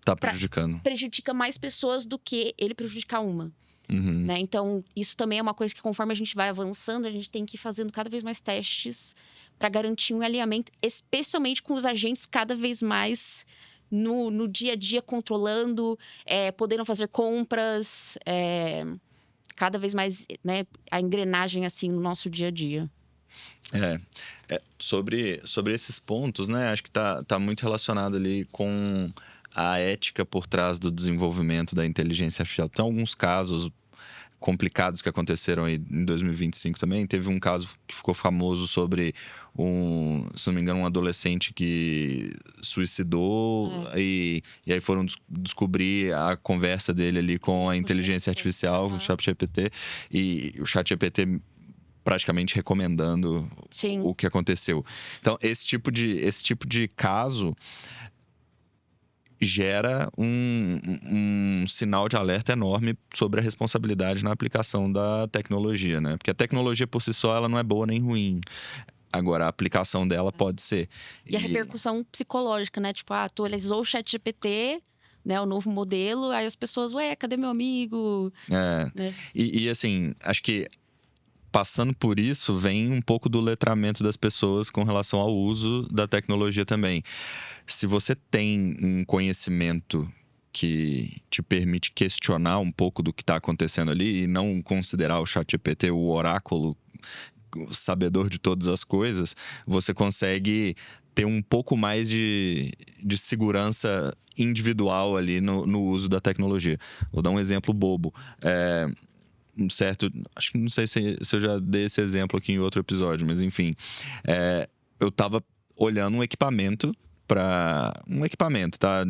Tá prejudicando. Prejudica mais pessoas do que ele prejudicar uma. Né? Então, isso também é uma coisa que, conforme a gente vai avançando, a gente tem que ir fazendo cada vez mais testes para garantir um alinhamento, especialmente com os agentes cada vez mais no dia a dia, controlando, podendo fazer compras, cada vez mais, né, a engrenagem assim no nosso dia a dia. Sobre esses pontos, né? Acho que tá muito relacionado ali com a ética por trás do desenvolvimento da inteligência artificial. Tem alguns casos complicados que aconteceram aí em 2025 também. Teve um caso que ficou famoso sobre se não me engano, um adolescente que suicidou e aí foram descobrir a conversa dele ali com a inteligência artificial, o ChatGPT, e o ChatGPT praticamente recomendando o que aconteceu. Então, esse tipo de caso gera um sinal de alerta enorme sobre a responsabilidade na aplicação da tecnologia, né? Porque a tecnologia por si só, ela não é boa nem ruim. Agora, a aplicação dela pode ser. E a repercussão psicológica, né? Tipo, atualizou o ChatGPT, né? O novo modelo, aí as pessoas, cadê meu amigo? Né? E assim, acho que passando por isso, vem um pouco do letramento das pessoas com relação ao uso da tecnologia também. Se você tem um conhecimento que te permite questionar um pouco do que está acontecendo ali e não considerar o ChatGPT o oráculo, o sabedor de todas as coisas, você consegue ter um pouco mais de segurança individual ali no uso da tecnologia. Vou dar um exemplo bobo. Acho que não sei se eu já dei esse exemplo aqui em outro episódio, mas enfim, eu tava olhando um equipamento, tá?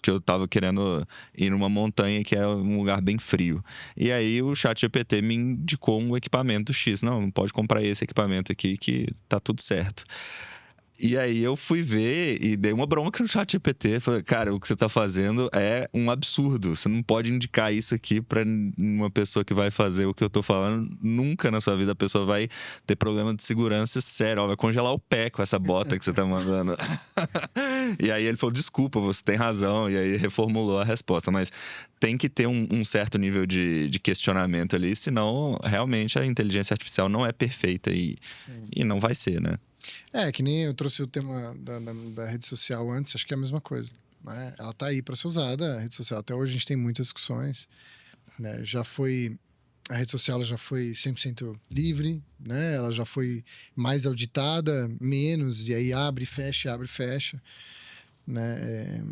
Que eu tava querendo ir numa montanha que é um lugar bem frio. E aí o ChatGPT me indicou um equipamento X. Não pode comprar esse equipamento aqui que tá tudo certo. E aí eu fui ver e dei uma bronca no ChatGPT. Falei, cara, o que você tá fazendo é um absurdo. Você não pode indicar isso aqui pra uma pessoa que vai fazer o que eu tô falando. Nunca na sua vida a pessoa vai ter problema de segurança sério. Ó, vai congelar o pé com essa bota que você tá mandando. E aí ele falou, desculpa, você tem razão. E aí reformulou a resposta. Mas tem que ter um certo nível de questionamento ali, senão realmente a inteligência artificial não é perfeita e não vai ser, né? Que nem eu trouxe o tema da rede social antes, acho que é a mesma coisa, né? Ela tá aí para ser usada, a rede social. Até hoje a gente tem muitas discussões, né? A rede social ela já foi 100% livre, né? Ela já foi mais auditada, menos, e aí abre e fecha, né?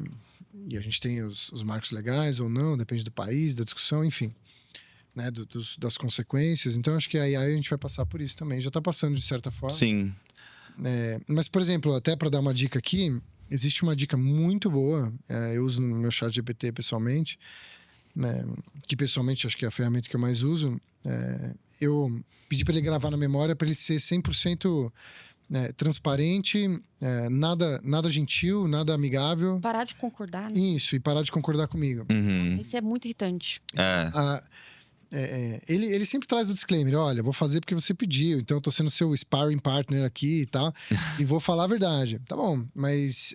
E a gente tem os marcos legais ou não, depende do país, da discussão, enfim, né? Das consequências. Então acho que aí a gente vai passar por isso também. Já tá passando de certa forma. Sim. Mas, por exemplo, até para dar uma dica aqui, existe uma dica muito boa, eu uso no meu ChatGPT pessoalmente, né, que pessoalmente acho que é a ferramenta que eu mais uso. Eu pedi para ele gravar na memória para ele ser 100% transparente, nada gentil, nada amigável. Parar de concordar, né? Isso, e parar de concordar comigo. Uhum. Isso é muito irritante. Ele sempre traz o disclaimer, olha, vou fazer porque você pediu, então eu tô sendo seu sparring partner aqui e tal, e vou falar a verdade. Tá bom, mas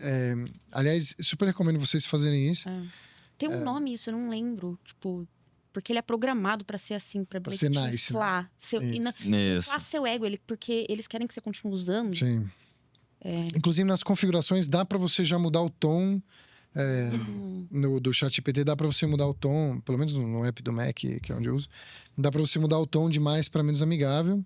aliás, super recomendo vocês fazerem isso. Tem um nome isso, eu não lembro, tipo, porque ele é programado pra ser assim, pra ser nice, inflar, né? inflar seu ego, porque eles querem que você continue usando. Sim. Inclusive nas configurações dá pra você já mudar o tom. Do ChatGPT dá pra você mudar o tom, pelo menos no app do Mac, que é onde eu uso, dá pra você mudar o tom de mais pra menos amigável,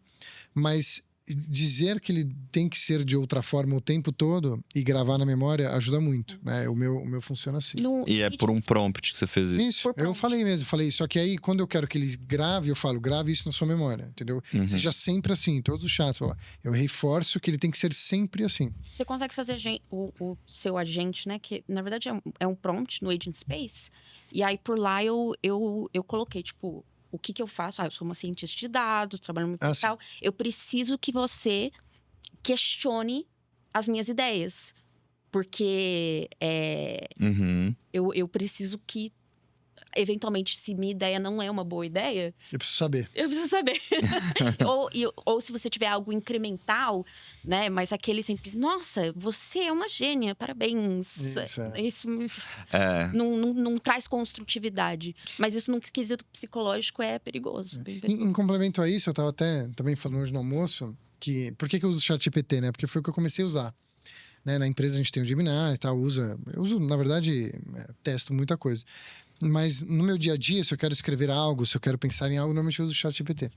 mas dizer que ele tem que ser de outra forma o tempo todo e gravar na memória ajuda muito, né? O meu funciona assim. E é por um prompt que você fez isso? Isso, eu falei, só que aí quando eu quero que ele grave, eu falo, grave isso na sua memória, entendeu? Seja sempre assim, todos os chats. Eu reforço que ele tem que ser sempre assim. Você consegue fazer o seu agente, né? Que na verdade é um prompt no Agent Space. E aí por lá eu coloquei, tipo, o que eu faço? Eu sou uma cientista de dados, trabalho muito e tal. Eu preciso que você questione as minhas ideias. Porque eu preciso que, eventualmente, se minha ideia não é uma boa ideia... Eu preciso saber. ou se você tiver algo incremental, né? Mas aquele sempre... Nossa, você é uma gênia, parabéns. Isso não traz construtividade. Mas isso, num quesito psicológico, é perigoso. Em complemento a isso, eu estava até também falando hoje no almoço, que... Por que eu uso o ChatGPT, né? Porque foi o que eu comecei a usar. Né? Na empresa a gente tem o Gemini e tal, eu uso, na verdade, testo muita coisa. Mas no meu dia a dia, se eu quero escrever algo, se eu quero pensar em algo, normalmente eu uso o ChatGPT.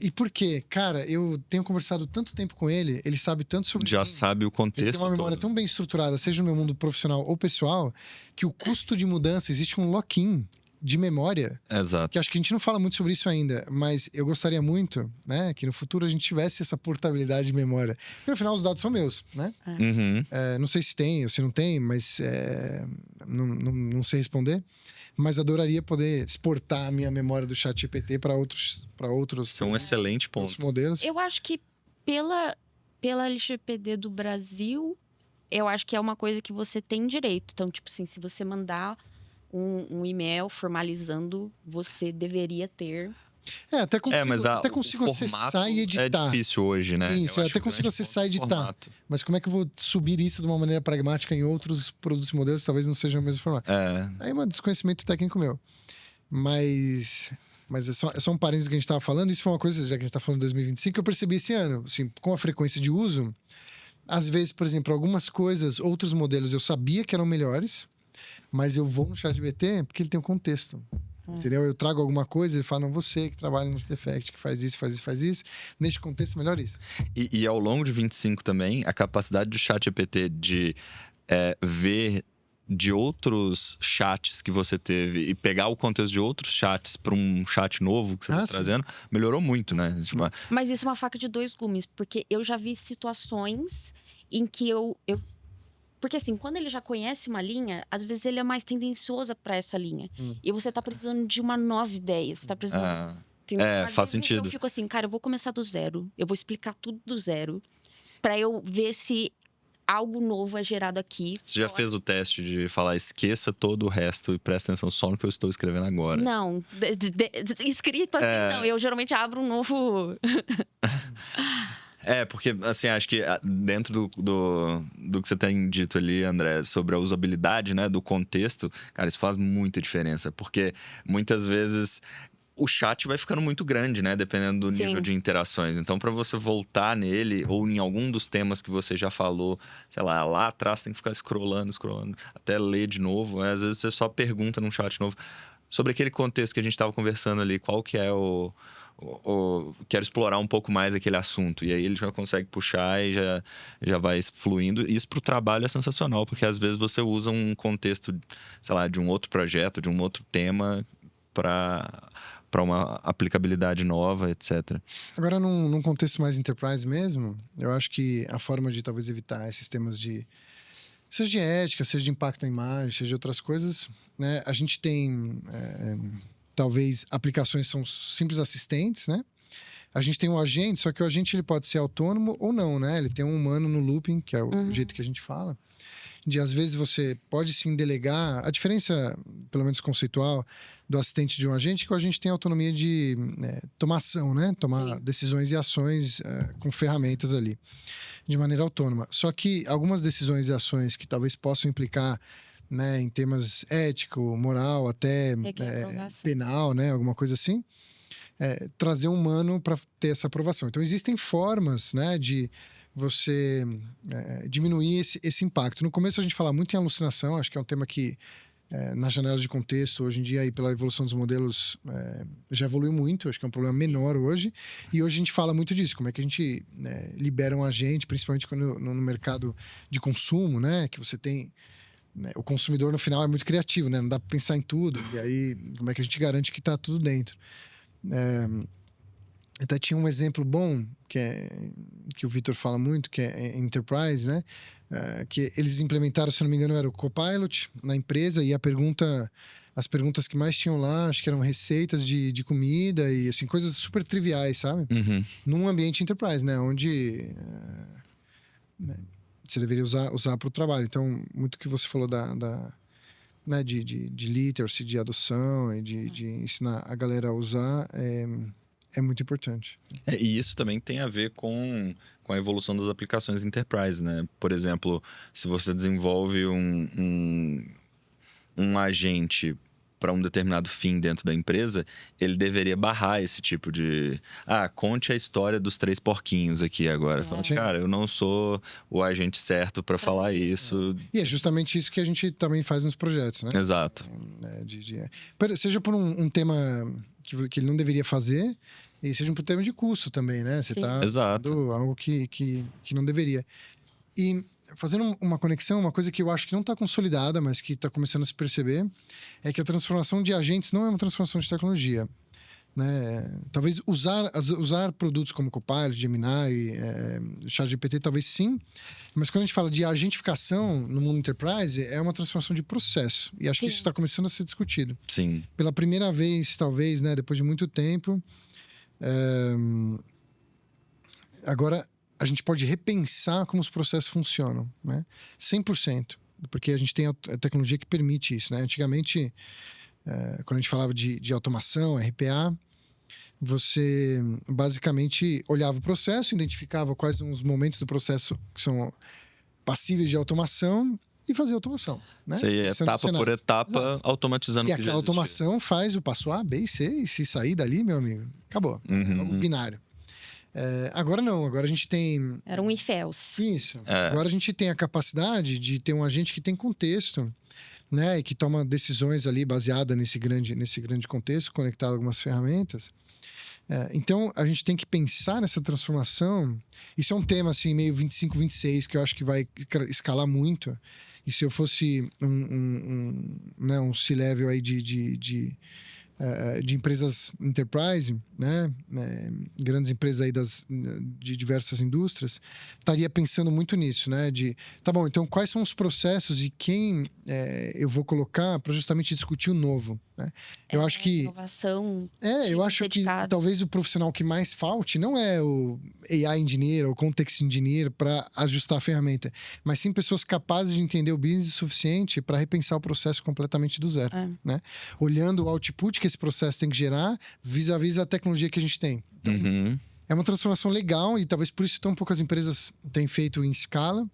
E por quê? Cara, eu tenho conversado tanto tempo com ele, ele sabe tanto sobre Já sabe o contexto. Ele tem uma memória tão bem estruturada, seja no meu mundo profissional ou pessoal, que o custo de mudança, existe um lock-in de memória. Exato. Que acho que a gente não fala muito sobre isso ainda, mas eu gostaria muito, né, que no futuro a gente tivesse essa portabilidade de memória. Porque no final os dados são meus, né? Não sei se tem ou se não tem, mas não sei responder. Mas adoraria poder exportar a minha memória do ChatGPT para outros. Isso é um excelente ponto. Modelos. Eu acho que pela LGPD do Brasil, eu acho que é uma coisa que você tem direito. Então, tipo assim, se você mandar um e-mail formalizando, você deveria ter. Até consigo acessar e editar. É difícil hoje, né? Isso, até consigo acessar e editar. Formato. Mas como é que eu vou subir isso de uma maneira pragmática em outros produtos e modelos? Talvez não seja o mesmo formato. Aí é um desconhecimento técnico meu. Mas é só um parênteses que a gente estava falando. Isso foi uma coisa, já que a gente está falando de 2025, que eu percebi esse ano. Assim, com a frequência de uso, às vezes, por exemplo, algumas coisas, outros modelos eu sabia que eram melhores, mas eu vou no ChatGPT porque ele tem um contexto. Entendeu? Eu trago alguma coisa e ele fala, não, você que trabalha no Artefact, que faz isso. Neste contexto, melhor isso. E ao longo de 25 também, a capacidade do ChatGPT de ver de outros chats que você teve e pegar o contexto de outros chats para um chat novo que você está trazendo, melhorou muito, né? Mas isso é uma faca de dois gumes, porque eu já vi situações em que eu... Porque assim, quando ele já conhece uma linha, às vezes ele é mais tendencioso para essa linha. E você tá precisando de uma nova ideia. Você tá precisando... faz sentido. Eu fico assim, cara, eu vou começar do zero. Eu vou explicar tudo do zero. Para eu ver se algo novo é gerado aqui. Você já fez o teste de falar, esqueça todo o resto e presta atenção só no que eu estou escrevendo agora? Não, escrito assim, não. Eu geralmente abro um novo... Porque, assim, acho que dentro do que você tem dito ali, André, sobre a usabilidade, né, do contexto, cara, isso faz muita diferença. Porque muitas vezes o chat vai ficando muito grande, né, dependendo do nível de interações. Então, para você voltar nele, ou em algum dos temas que você já falou, sei lá atrás tem que ficar scrollando, até ler de novo. Né? Às vezes você só pergunta num chat novo sobre aquele contexto que a gente estava conversando ali, qual que é quero explorar um pouco mais aquele assunto. E aí ele já consegue puxar e já vai fluindo. Isso para o trabalho é sensacional, porque às vezes você usa um contexto, sei lá, de um outro projeto, de um outro tema para uma aplicabilidade nova, etc. Agora, num contexto mais enterprise mesmo, eu acho que a forma de talvez evitar esses temas seja de ética, seja de impacto na imagem, seja de outras coisas, né? A gente tem... talvez aplicações são simples assistentes, né? A gente tem um agente, só que o agente ele pode ser autônomo ou não, né? Ele tem um humano no looping, que é o jeito que a gente fala. Às vezes você pode sim delegar. A diferença, pelo menos conceitual, do assistente de um agente é que o agente tem autonomia de tomar ação, né? Tomar decisões e ações com ferramentas ali, de maneira autônoma. Só que algumas decisões e ações que talvez possam implicar, né, em temas ético, moral, até penal, né, alguma coisa assim, trazer um humano para ter essa aprovação. Então, existem formas, né, de você diminuir esse impacto. No começo, a gente fala muito em alucinação, acho que é um tema que, nas janelas de contexto, hoje em dia, aí, pela evolução dos modelos, já evoluiu muito, acho que é um problema menor hoje. E hoje a gente fala muito disso, como é que a gente libera um agente, principalmente quando, no mercado de consumo, né, que você tem... O consumidor, no final, é muito criativo, né? Não dá para pensar em tudo. E aí, como é que a gente garante que está tudo dentro? Até tinha um exemplo bom, que o Vitor fala muito, que é Enterprise, né? Que eles implementaram, se não me engano, era o Copilot na empresa. E as perguntas que mais tinham lá, acho que eram receitas de comida e, assim, coisas super triviais, sabe? Num ambiente Enterprise, né? Onde... você deveria usar para o trabalho. Então, muito que você falou né, de literacy, de adoção e de ensinar a galera a usar é muito importante. E isso também tem a ver com a evolução das aplicações enterprise, né? Por exemplo, se você desenvolve um agente para um determinado fim dentro da empresa, ele deveria barrar esse tipo de... conte a história dos 3 porquinhos aqui agora. Falando, cara, eu não sou o agente certo para falar isso. E é justamente isso que a gente também faz nos projetos, né? Exato. Seja por um tema que ele não deveria fazer, e seja por um tema de custo também, né? Você está fazendo algo que não deveria. E... fazendo uma conexão, uma coisa que eu acho que não está consolidada, mas que está começando a se perceber, é que a transformação de agentes não é uma transformação de tecnologia. Né? Talvez usar produtos como Copilot, Gemini, ChatGPT, talvez sim, mas quando a gente fala de agentificação no mundo enterprise, é uma transformação de processo. E acho que isso está começando a ser discutido. Sim. Pela primeira vez, talvez, né, depois de muito tempo, agora... a gente pode repensar como os processos funcionam, né? 100%. Porque a gente tem a tecnologia que permite isso, né? Antigamente, quando a gente falava de automação, RPA, você basicamente olhava o processo, identificava quais são os momentos do processo que são passíveis de automação e fazia automação, né? Você ia etapa por etapa automatizando o que já existia. E aquela automação faz o passo A, B e C, e se sair dali, meu amigo, acabou. É algo binário. Agora não, agora a gente tem... Era um if-else. Isso. Agora a gente tem a capacidade de ter um agente que tem contexto, né? E que toma decisões ali baseada nesse grande contexto, conectado a algumas ferramentas. Então, a gente tem que pensar nessa transformação. Isso é um tema, assim, meio 25, 26, que eu acho que vai escalar muito. E se eu fosse um C-level aí de de empresas enterprise, né? Grandes empresas aí de diversas indústrias, estaria pensando muito nisso, né? Tá bom, então quais são os processos e quem eu vou colocar para justamente discutir o novo, né? Eu acho que... Inovação. eu acho dedicado. que talvez o profissional que mais falte não é o AI engineer ou context engineer para ajustar a ferramenta, mas sim pessoas capazes de entender o business o suficiente para repensar o processo completamente do zero, né? Olhando o output que esse processo tem que gerar vis-à-vis a tecnologia que a gente tem. Então, é uma transformação legal e talvez por isso tão poucas empresas têm feito em escala,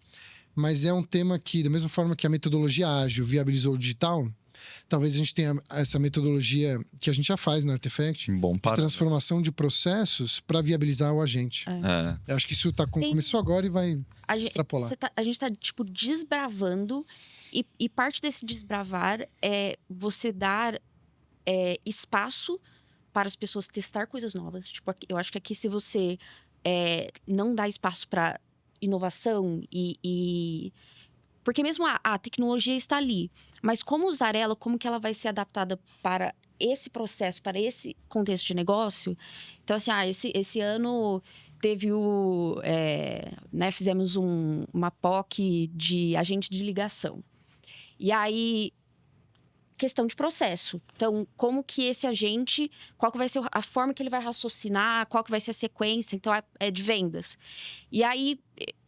mas é um tema que, da mesma forma que a metodologia ágil viabilizou o digital, talvez a gente tenha essa metodologia que a gente já faz na Artefact, de transformação de processos para viabilizar o agente. Eu acho que isso começou agora e vai extrapolar. A gente tá, tipo, desbravando e parte desse desbravar é você dar espaço para as pessoas testar coisas novas. Tipo, eu acho que aqui se você não dá espaço para inovação porque mesmo a tecnologia está ali, mas como usar ela, como que ela vai ser adaptada para esse processo, para esse contexto de negócio. Então, assim, esse ano teve fizemos uma POC de agente de ligação. E aí, questão de processo. Então, como que esse agente, qual que vai ser a forma que ele vai raciocinar, qual que vai ser a sequência, então é de vendas. E aí,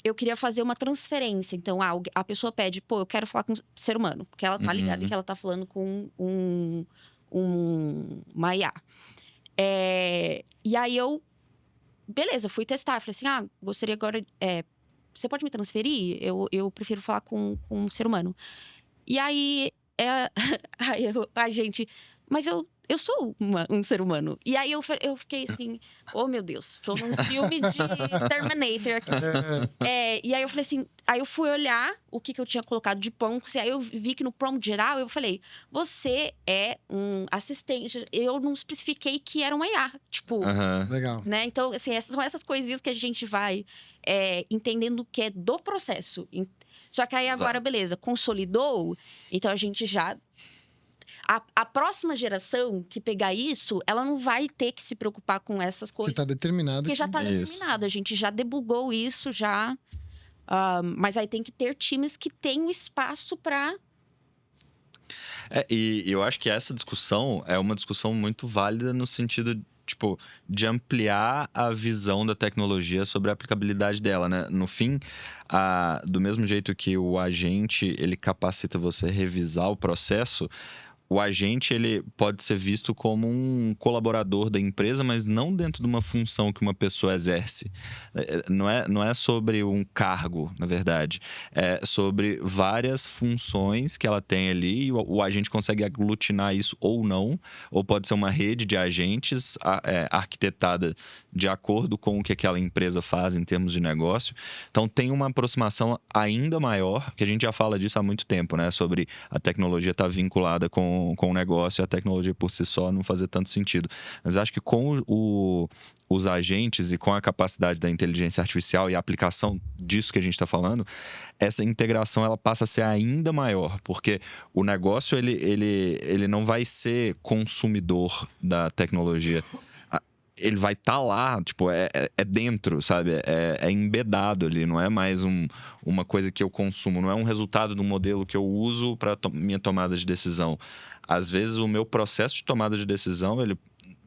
eu queria fazer uma transferência. Então, a pessoa pede, eu quero falar com um ser humano, porque ela tá ligada que ela tá falando com uma IA. E aí, beleza, fui testar. Falei assim, gostaria agora, você pode me transferir? Eu prefiro falar com um ser humano. E aí, a gente... Mas eu sou um ser humano. E aí, eu fiquei assim... Oh, meu Deus. Tô num filme de Terminator aqui. E aí, eu falei assim... Aí, eu fui olhar o que eu tinha colocado de prompt. Aí, eu vi que no prompt geral, eu falei... Você é um assistente. Eu não especifiquei que era um IA. Tipo... Legal. Né? Então, assim, são essas coisinhas que a gente vai entendendo que é do processo. Só que aí agora, beleza, consolidou, então a gente já... A próxima geração que pegar isso, ela não vai ter que se preocupar com essas coisas. Que tá determinado. Porque já tá determinado, a gente já debugou isso, já... mas aí tem que ter times que tenham espaço para... E eu acho que essa discussão é uma discussão muito válida no sentido de ampliar a visão da tecnologia sobre a aplicabilidade dela, né? No fim, do mesmo jeito que o agente, ele capacita você a revisar o processo, o agente, ele pode ser visto como um colaborador da empresa, mas não dentro de uma função que uma pessoa exerce. Não é sobre um cargo, na verdade. É sobre várias funções que ela tem ali e o agente consegue aglutinar isso ou não, ou pode ser uma rede de agentes arquitetada de acordo com o que aquela empresa faz em termos de negócio. Então, tem uma aproximação ainda maior, que a gente já fala disso há muito tempo, né? Sobre a tecnologia estar vinculada com o negócio e a tecnologia por si só não fazer tanto sentido. Mas acho que com os agentes e com a capacidade da inteligência artificial e a aplicação disso que a gente está falando, essa integração ela passa a ser ainda maior, porque o negócio ele não vai ser consumidor da tecnologia. Ele vai estar lá, é dentro, sabe? É embedado ali, não é mais uma coisa que eu consumo, não é um resultado do modelo que eu uso para minha tomada de decisão. Às vezes, o meu processo de tomada de decisão, ele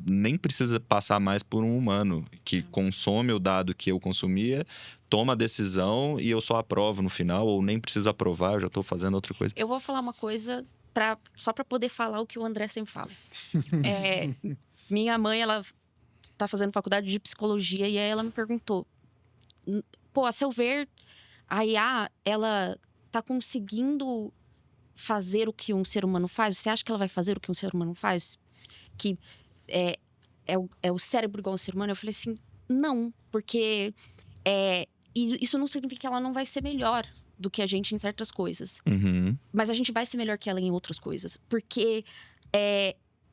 nem precisa passar mais por um humano, que consome o dado que eu consumia, toma a decisão e eu só aprovo no final, ou nem precisa aprovar, eu já estou fazendo outra coisa. Eu vou falar uma coisa só para poder falar o que o André sempre fala. Minha mãe, ela... tá fazendo faculdade de psicologia e aí ela me perguntou, a seu ver, a IA, ela tá conseguindo fazer o que um ser humano faz? Você acha que ela vai fazer o que um ser humano faz? Que é o cérebro igual ao ser humano? Eu falei assim, não, porque isso não significa que ela não vai ser melhor do que a gente em certas coisas. Mas a gente vai ser melhor que ela em outras coisas, porque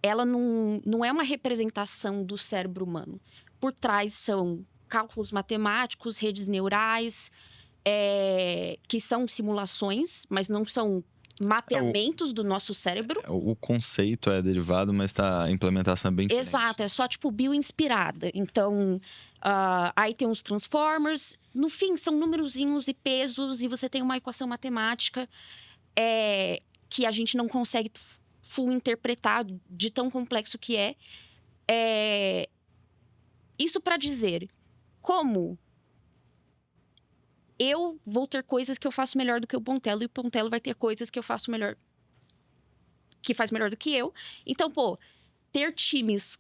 ela não é uma representação do cérebro humano. Por trás são cálculos matemáticos, redes neurais, que são simulações, mas não são mapeamentos do nosso cérebro. O conceito é derivado, mas a implementação é bem diferente. Exato, é só tipo bioinspirada. Então, aí tem os transformers. No fim, são numerozinhos e pesos, e você tem uma equação matemática que a gente não consegue full interpretar de tão complexo que é. Isso para dizer como eu vou ter coisas que eu faço melhor do que o Pontello, e o Pontello vai ter coisas que eu faço melhor, que faz melhor do que eu. Então, ter times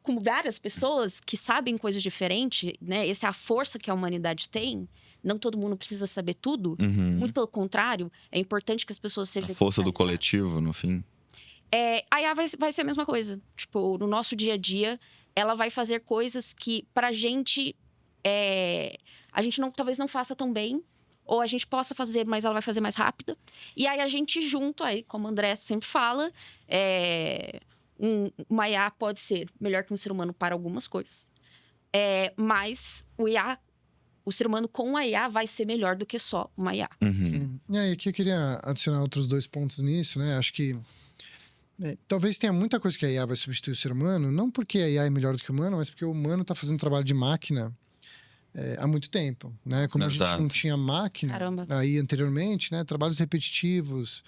com várias pessoas que sabem coisas diferentes, né? Essa é a força que a humanidade tem. Não todo mundo precisa saber tudo. Muito pelo contrário, é importante que as pessoas sejam... A força do coletivo, no fim. A IA vai ser a mesma coisa. Tipo, no nosso dia a dia, ela vai fazer coisas que, pra gente, a gente talvez não faça tão bem. Ou a gente possa fazer, mas ela vai fazer mais rápida. E aí, a gente junto, aí, como o André sempre fala, uma IA pode ser melhor que um ser humano para algumas coisas. Mas o ser humano com a IA vai ser melhor do que só uma IA. E aí, aqui eu queria adicionar outros 2 pontos nisso, né? Acho que talvez tenha muita coisa que a IA vai substituir o ser humano, não porque a IA é melhor do que o humano, mas porque o humano está fazendo trabalho de máquina há muito tempo, né? Como Exato. A gente não tinha máquina aí anteriormente, né? Trabalhos repetitivos,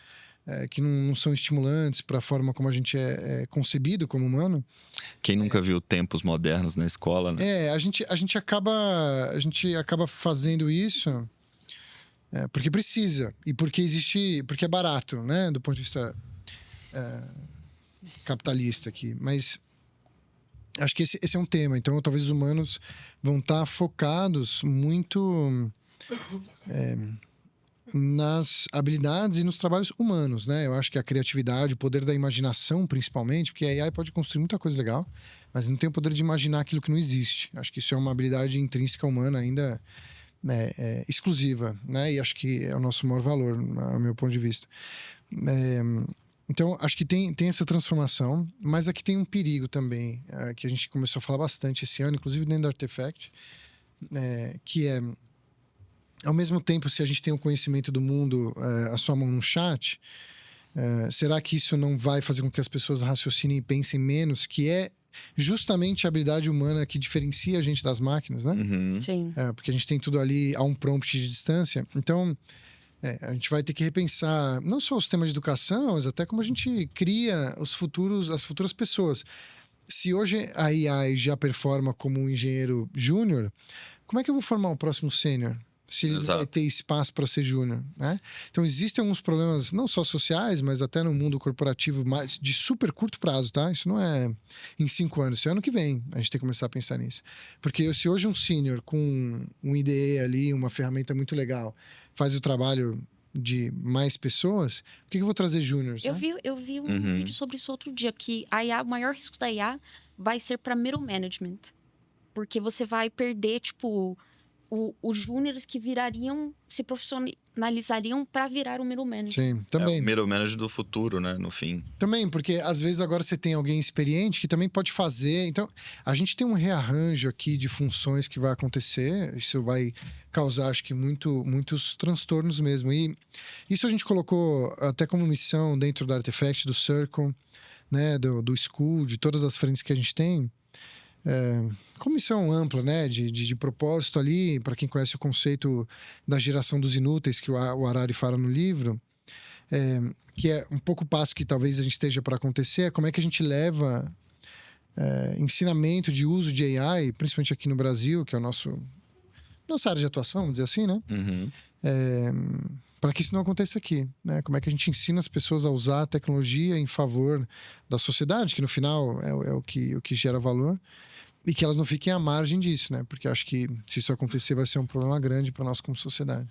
que não são estimulantes para a forma como a gente é concebido como humano. Quem nunca viu tempos modernos na escola, né? A gente acaba fazendo isso porque precisa e porque é barato, né? Do ponto de vista capitalista aqui. Mas acho que esse é um tema. Então, talvez os humanos vão estar focados muito nas habilidades e nos trabalhos humanos, né? Eu acho que a criatividade, o poder da imaginação, principalmente, porque a AI pode construir muita coisa legal, mas não tem o poder de imaginar aquilo que não existe. Acho que isso é uma habilidade intrínseca humana ainda exclusiva, né? E acho que é o nosso maior valor, ao meu ponto de vista. Então, acho que tem essa transformação, mas aqui tem um perigo também, que a gente começou a falar bastante esse ano, inclusive dentro do Artefact, que ao mesmo tempo, se a gente tem o conhecimento do mundo à sua mão no chat, será que isso não vai fazer com que as pessoas raciocinem e pensem menos, que é justamente a habilidade humana que diferencia a gente das máquinas, né? Sim. Porque a gente tem tudo ali a um prompt de distância. Então, a gente vai ter que repensar não só o sistema de educação, mas até como a gente cria as futuras pessoas. Se hoje a AI já performa como um engenheiro júnior, como é que eu vou formar o próximo sênior? Se ele vai ter espaço para ser júnior, né? Então, existem alguns problemas, não só sociais, mas até no mundo corporativo, de super curto prazo, tá? Isso não é em 5 anos, isso é ano que vem. A gente tem que começar a pensar nisso. Porque se hoje um sênior com um IDE ali, uma ferramenta muito legal, faz o trabalho de mais pessoas, por que eu vou trazer júniors? Eu vi um vídeo sobre isso outro dia, que a IA, o maior risco da IA vai ser para middle management. Porque você vai perder, tipo... os júniores que se profissionalizariam para virar um middle manager. Sim, também. O middle manager do futuro, né? No fim. Também, porque às vezes agora você tem alguém experiente que também pode fazer. Então, a gente tem um rearranjo aqui de funções que vai acontecer. Isso vai causar, acho que, muitos transtornos mesmo. E isso a gente colocou até como missão dentro do Artefact, do Circle, né? Do School, de todas as frentes que a gente tem. Comissão ampla, né, de propósito ali, para quem conhece o conceito da geração dos inúteis que o Harari fala no livro, que é um pouco o passo que talvez a gente esteja para acontecer, é como é que a gente leva ensinamento de uso de AI, principalmente aqui no Brasil, que é nossa área de atuação, vamos dizer assim, né? Para que isso não aconteça aqui, né? Como é que a gente ensina as pessoas a usar a tecnologia em favor da sociedade, que no final é o que gera valor, e que elas não fiquem à margem disso, né? Porque acho que se isso acontecer vai ser um problema grande para nós como sociedade.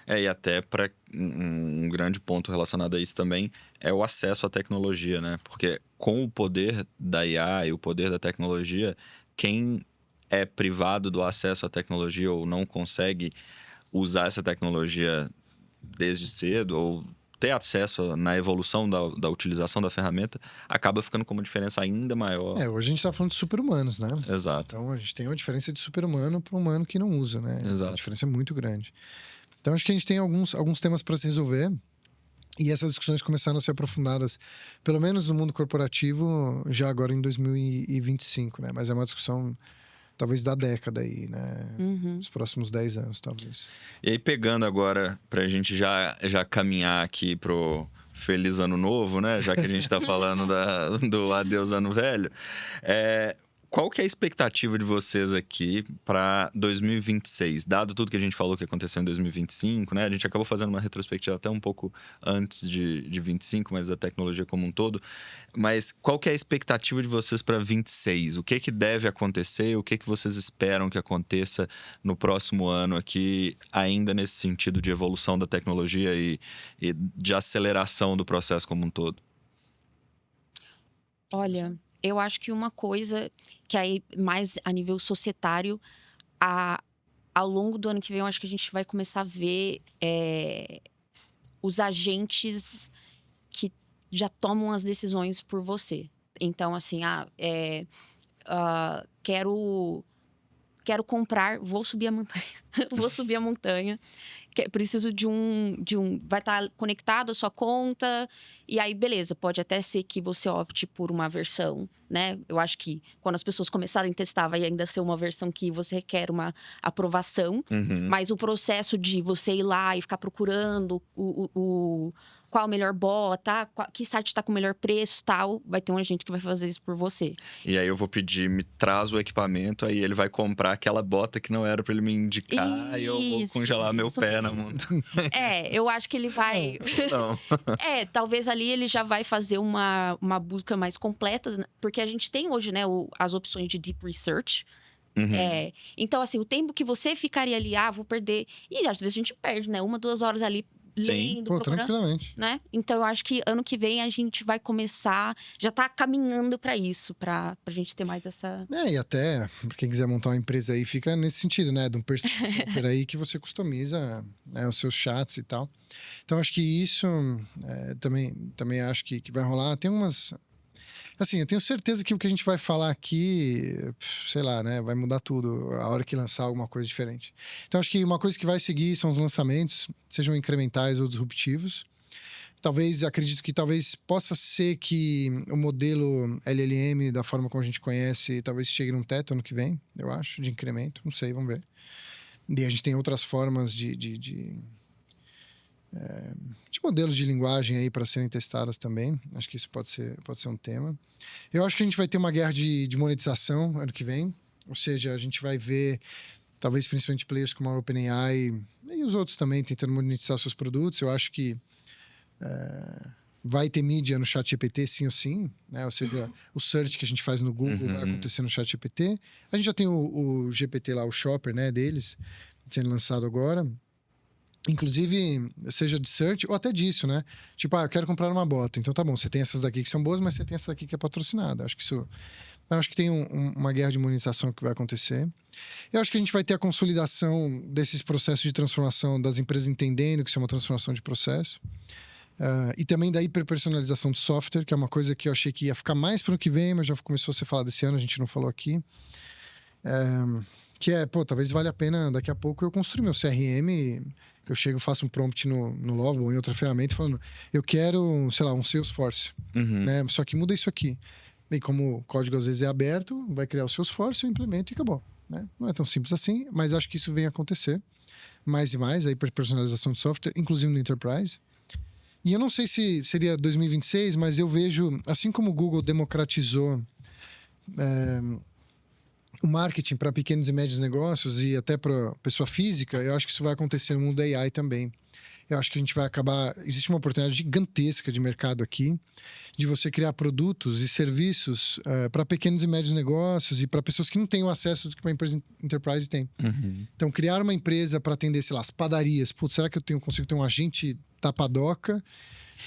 E até para um grande ponto relacionado a isso também é o acesso à tecnologia, né? Porque com o poder da IA e o poder da tecnologia, quem é privado do acesso à tecnologia ou não consegue usar essa tecnologia desde cedo ou ter acesso na evolução da utilização da ferramenta, acaba ficando com uma diferença ainda maior. Hoje a gente está falando de super-humanos, né? Exato. Então a gente tem uma diferença de super-humano para um humano que não usa, né? Exato. A diferença é muito grande. Então acho que a gente tem alguns temas para se resolver. E essas discussões começaram a ser aprofundadas, pelo menos no mundo corporativo, já agora em 2025, né? Mas é uma discussão, talvez, da década aí, né? Os próximos 10 anos, talvez. E aí, pegando agora, pra gente já caminhar aqui pro Feliz Ano Novo, né? Já que a gente tá falando do Adeus Ano Velho. Qual que é a expectativa de vocês aqui para 2026? Dado tudo que a gente falou que aconteceu em 2025, né? A gente acabou fazendo uma retrospectiva até um pouco antes de 25, mas da tecnologia como um todo. Mas qual que é a expectativa de vocês para 26? O que deve acontecer? O que vocês esperam que aconteça no próximo ano aqui, ainda nesse sentido de evolução da tecnologia e de aceleração do processo como um todo? Olha, eu acho que uma coisa que aí, mais a nível societário, ao longo do ano que vem, eu acho que a gente vai começar a ver os agentes que já tomam as decisões por você. Então, assim, quero comprar, vou subir a montanha. Vou subir a montanha. Preciso de um. Vai estar conectado à sua conta. E aí, beleza, pode até ser que você opte por uma versão, né? Eu acho que quando as pessoas começarem a testar, vai ainda ser uma versão que você requer uma aprovação. Mas o processo de você ir lá e ficar procurando qual a melhor bota, que site está com o melhor preço, tal, vai ter um agente que vai fazer isso por você. E aí eu vou pedir, me traz o equipamento, aí ele vai comprar aquela bota que não era para ele me indicar e eu vou congelar meu pé na montanha. Eu acho que ele vai... Não. Talvez ali ele já vai fazer uma busca mais completa, porque a gente tem hoje, né, as opções de Deep Research. Então, assim, o tempo que você ficaria ali, vou perder... E às vezes a gente perde, né? 1-2 horas ali lendo, procurando, tranquilamente. Né? Então, eu acho que ano que vem a gente vai começar... Já tá caminhando para isso, pra gente ter mais essa... E até, pra quem quiser montar uma empresa aí, fica nesse sentido, né? De um personal aí que você customiza, né, os seus chats e tal. Então, acho que isso também acho que vai rolar. Tem umas... Assim, eu tenho certeza que o que a gente vai falar aqui, sei lá, né? Vai mudar tudo a hora que lançar alguma coisa diferente. Então, acho que uma coisa que vai seguir são os lançamentos, sejam incrementais ou disruptivos. Acredito que talvez possa ser que o modelo LLM, da forma como a gente conhece, talvez chegue num teto ano que vem, eu acho, de incremento. Não sei, vamos ver. E a gente tem outras formas de modelos de linguagem aí para serem testadas também. Acho que isso pode ser um tema. Eu acho que a gente vai ter uma guerra de monetização ano que vem. Ou seja, a gente vai ver, talvez principalmente players como a OpenAI e os outros também tentando monetizar seus produtos. Eu acho que vai ter mídia no ChatGPT, sim ou sim. Né? Ou seja, o search que a gente faz no Google vai acontecer no ChatGPT. A gente já tem o GPT lá, o Shopper, né, deles, sendo lançado agora. Inclusive, seja de search ou até disso, né? Tipo, eu quero comprar uma bota. Então tá bom, você tem essas daqui que são boas, mas você tem essa daqui que é patrocinada. Acho que tem uma guerra de monetização que vai acontecer. Eu acho que a gente vai ter a consolidação desses processos de transformação das empresas entendendo que isso é uma transformação de processo. E também da hiperpersonalização do software, que é uma coisa que eu achei que ia ficar mais para o que vem, mas já começou a ser falado esse ano, a gente não falou aqui. Que talvez valha a pena daqui a pouco eu construir meu CRM. Eu chego, faço um prompt no Lovable ou em outra ferramenta falando, eu quero, sei lá, um Salesforce, né? Só que muda isso aqui. E como o código às vezes é aberto, vai criar o Salesforce, eu implemento e acabou, né? Não é tão simples assim, mas acho que isso vem acontecer mais e mais, a hiperpersonalização de software, inclusive no Enterprise. E eu não sei se seria 2026, mas eu vejo, assim como o Google democratizou o marketing para pequenos e médios negócios e até para pessoa física, eu acho que isso vai acontecer no mundo da AI também. Eu acho que a gente vai acabar... Existe uma oportunidade gigantesca de mercado aqui, de você criar produtos e serviços para pequenos e médios negócios e para pessoas que não têm o acesso do que uma empresa enterprise tem. Então, criar uma empresa para atender, sei lá, as padarias. Putz, será que eu consigo ter um agente tapadoca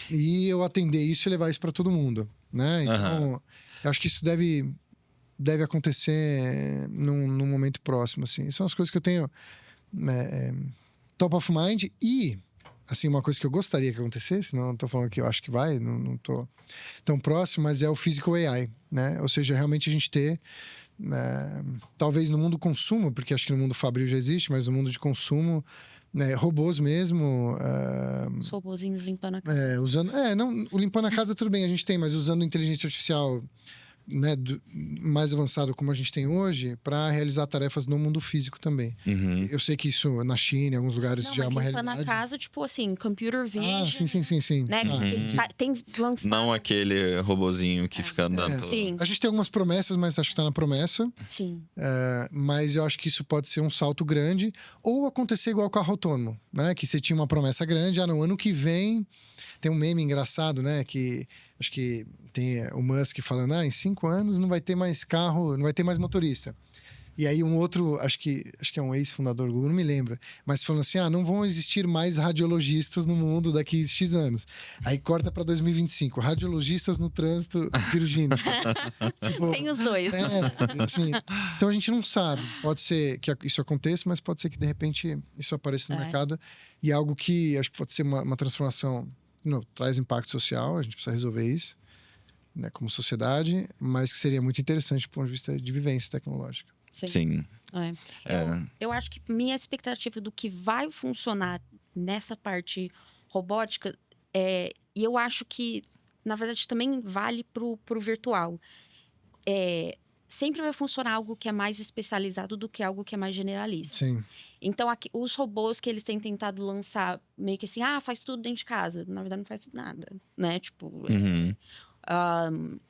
e eu atender isso e levar isso para todo mundo, né? Então, eu acho que isso deve acontecer num momento próximo, assim. São as coisas que eu tenho top of mind. E, assim, uma coisa que eu gostaria que acontecesse, não tô falando que eu acho que vai, não tô tão próximo, mas é o Physical AI, né? Ou seja, realmente a gente ter, talvez no mundo consumo, porque acho que no mundo fabril já existe, mas no mundo de consumo, né, robôs mesmo. Os robozinhos limpando a casa. O limpando a casa tudo bem, a gente tem, mas usando inteligência artificial, né, mais avançado como a gente tem hoje, para realizar tarefas no mundo físico também. Eu sei que isso na China, em alguns lugares já é uma realidade. Limpando a casa, tipo assim, computer vision. Sim. Né? Tem lançado. Não aquele robozinho que fica andando. Sim. A gente tem algumas promessas, mas acho que tá na promessa. Sim. Mas eu acho que isso pode ser um salto grande. Ou acontecer igual com o carro autônomo, né? Que você tinha uma promessa grande. No ano que vem... Tem um meme engraçado, né? Que acho que tem o Musk falando, em 5 anos não vai ter mais carro, não vai ter mais motorista. E aí um outro, acho que é um ex-fundador do Google, não me lembro, mas falando assim, não vão existir mais radiologistas no mundo daqui a X anos. Aí corta para 2025, radiologistas no trânsito dirigindo. Tipo, tem os dois. Assim, então a gente não sabe. Pode ser que isso aconteça, mas pode ser que de repente isso apareça no mercado. E algo que acho que pode ser uma transformação, traz impacto social, a gente precisa resolver isso, né, como sociedade, mas que seria muito interessante do ponto de vista de vivência tecnológica. Sim. Eu acho que minha expectativa do que vai funcionar nessa parte robótica e eu acho que, na verdade, também vale pro virtual. Sempre vai funcionar algo que é mais especializado do que algo que é mais generalista. Sim. Então, os robôs que eles têm tentado lançar, meio que assim, faz tudo dentro de casa. Na verdade, não faz nada, né? Tipo...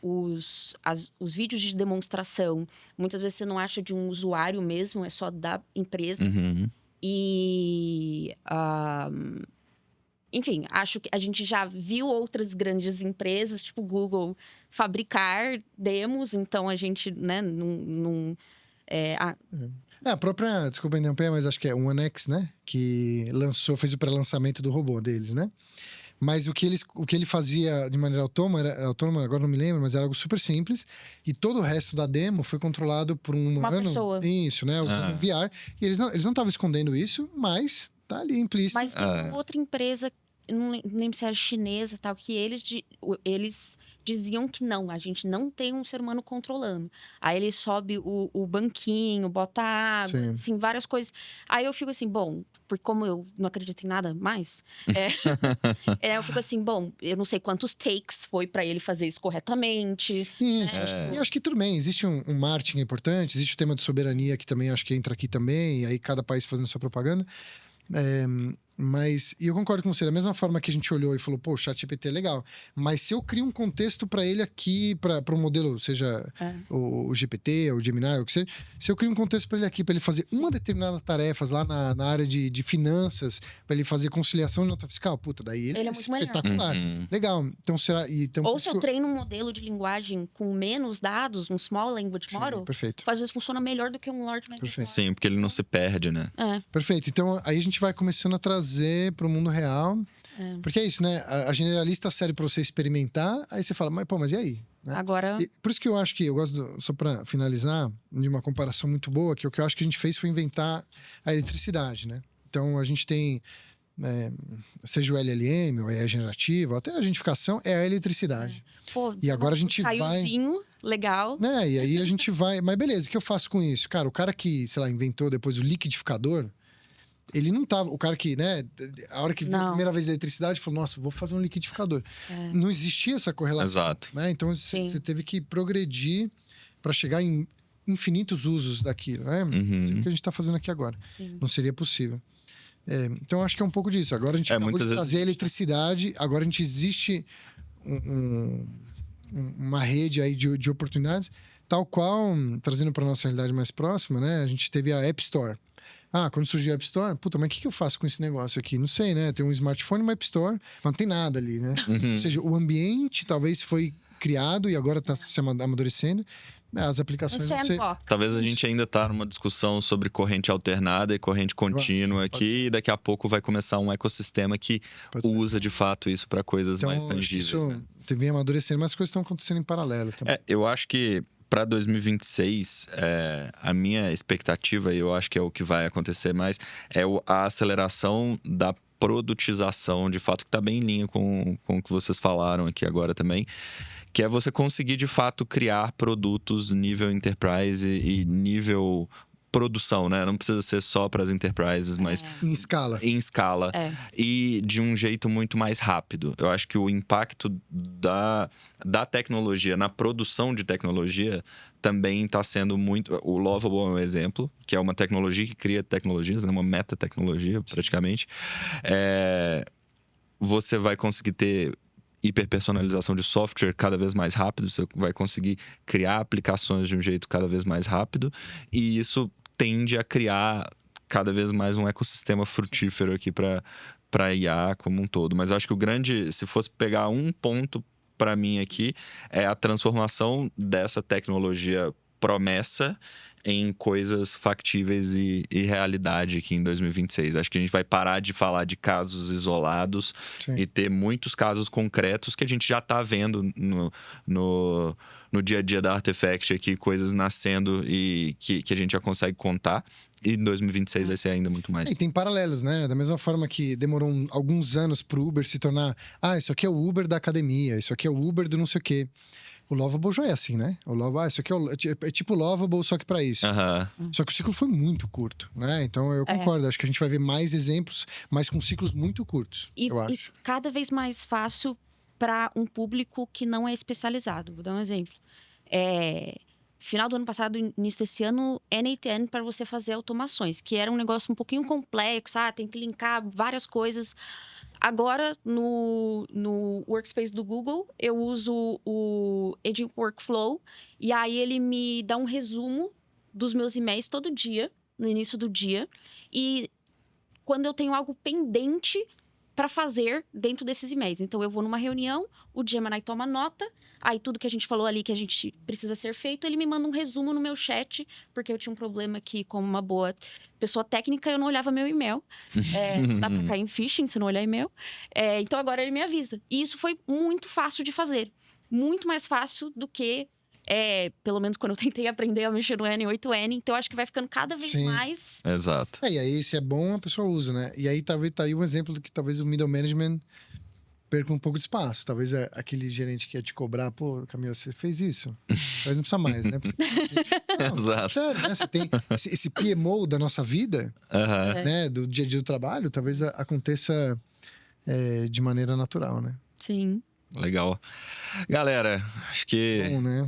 os vídeos de demonstração, muitas vezes você não acha de um usuário mesmo, é só da empresa. E... enfim, acho que a gente já viu outras grandes empresas, tipo Google, fabricar demos, então a gente, né, a própria, desculpa interromper, mas acho que é o One X, né? Que fez o pré-lançamento do robô deles, né? Mas o que ele fazia de maneira autônoma, agora não me lembro, mas era algo super simples. E todo o resto da demo foi controlado por uma pessoa. Isso, né? Usando VR. E eles não estavam escondendo isso, mas tá ali implícito. Mas tem outra empresa, não lembro se era chinesa, tal, que eles diziam que não, a gente não tem um ser humano controlando. Aí ele sobe o banquinho, bota água, assim, várias coisas. Aí eu fico assim, bom, porque como eu não acredito em nada mais, eu fico assim, bom, eu não sei quantos takes foi pra ele fazer isso corretamente. Isso, e acho que tudo bem, existe um marketing importante, existe o tema de soberania que também acho que entra aqui também, e aí cada país fazendo sua propaganda. Mas, e eu concordo com você, da mesma forma que a gente olhou e falou, pô, o ChatGPT é legal, mas se eu crio um contexto para ele aqui, para um modelo, seja o GPT, ou o Gemini, ou o que seja, se eu crio um contexto para ele aqui, para ele fazer uma determinada tarefa lá na área de finanças, para ele fazer conciliação de nota fiscal, puta, daí ele é muito espetacular. Legal. Então, ou se eu treino um modelo de linguagem com menos dados, um small language model, perfeito. Às vezes funciona melhor do que um large language model. Sim, porque ele não se perde, né? Perfeito. Então, aí a gente vai começando a trazer para o mundo real. Porque é isso, né? A generalista serve para você experimentar, aí você fala, mas e aí? Né? Agora... por isso que eu acho que, eu gosto, só para finalizar, de uma comparação muito boa, que o que eu acho que a gente fez foi inventar a eletricidade, né? Então, a gente tem, seja o LLM, ou a generativa, ou até a gentificação, é a eletricidade. Pô, e agora a gente legal. E aí a gente vai... Mas beleza, o que eu faço com isso? Cara, o cara que, sei lá, inventou depois o liquidificador, ele não tava... O cara que, né... A hora que viu a primeira vez a eletricidade, falou, nossa, vou fazer um liquidificador. Não existia essa correlação. Exato. Né? Então, você teve que progredir para chegar em infinitos usos daquilo, né? O que a gente está fazendo aqui agora. Não seria possível. Então, acho que é um pouco disso. Agora a gente acabou de trazer a eletricidade, agora a gente existe uma rede aí de oportunidades, tal qual, trazendo para nossa realidade mais próxima, né? A gente teve a App Store. Quando surgiu a App Store, puta, mas o que eu faço com esse negócio aqui? Não sei, né? Tem um smartphone e uma App Store, mas não tem nada ali, né? Ou seja, o ambiente talvez foi criado e agora está se amadurecendo. As aplicações vão ser... Talvez a gente ainda tá numa discussão sobre corrente alternada e corrente contínua aqui, e daqui a pouco vai começar um ecossistema que usa de fato isso para coisas mais tangíveis. Isso vem amadurecendo, mas as coisas estão acontecendo em paralelo também. Eu acho que para 2026, a minha expectativa, e eu acho que é o que vai acontecer mais, é a aceleração da produtização, de fato, que está bem em linha com o que vocês falaram aqui agora também, que é você conseguir, de fato, criar produtos nível enterprise e nível produção, né? Não precisa ser só para as enterprises, mas Em escala. em escala. E de um jeito muito mais rápido. Eu acho que o impacto da tecnologia na produção de tecnologia também está sendo muito... O Lovable é um exemplo, que é uma tecnologia que cria tecnologias, né? Uma metatecnologia, praticamente. Você vai conseguir ter hiperpersonalização de software cada vez mais rápido, você vai conseguir criar aplicações de um jeito cada vez mais rápido, e isso tende a criar cada vez mais um ecossistema frutífero aqui para IA como um todo. Mas eu acho que o grande, se fosse pegar um ponto para mim aqui, é a transformação dessa tecnologia promessa em coisas factíveis e realidade aqui em 2026. Acho que a gente vai parar de falar de casos isolados e ter muitos casos concretos que a gente já está vendo no dia a dia da Artefact aqui, coisas nascendo e que a gente já consegue contar. E em 2026 vai ser ainda muito mais. E tem paralelos, né? Da mesma forma que demorou alguns anos para o Uber se tornar... isso aqui é o Uber da academia, isso aqui é o Uber do não sei o quê. O Lovable já é assim, né? O Lovable, isso aqui é tipo Lovable, só que para isso. Só que o ciclo foi muito curto, né? Então eu concordo, acho que a gente vai ver mais exemplos, mas com ciclos muito curtos, eu acho. E cada vez mais fácil para um público que não é especializado. Vou dar um exemplo. Final do ano passado, início desse ano, N8N para você fazer automações, que era um negócio um pouquinho complexo, tem que linkar várias coisas. Agora, no Workspace do Google, eu uso o Agent Workflow, e aí ele me dá um resumo dos meus e-mails todo dia, no início do dia, e quando eu tenho algo pendente para fazer dentro desses e-mails. Então, eu vou numa reunião, o Gemini toma nota, aí tudo que a gente falou ali que a gente precisa ser feito, ele me manda um resumo no meu chat, porque eu tinha um problema que, como uma boa pessoa técnica, eu não olhava meu e-mail. Não dá pra cair em phishing se não olhar e-mail. Então, agora ele me avisa. E isso foi muito fácil de fazer. Muito mais fácil do que... pelo menos quando eu tentei aprender a mexer no N8N. Então, eu acho que vai ficando cada vez mais... Exato. E aí, se é bom, a pessoa usa, né? E aí, talvez tá aí um exemplo do que talvez o middle management perca um pouco de espaço. Talvez aquele gerente que ia te cobrar, pô, Camila, você fez isso. Talvez não precisa mais, né? Não, exato. Sério, né? Você tem esse PMO da nossa vida, né? Do dia a dia do trabalho, talvez aconteça de maneira natural, né? Sim. Legal. Galera, acho que bom, né?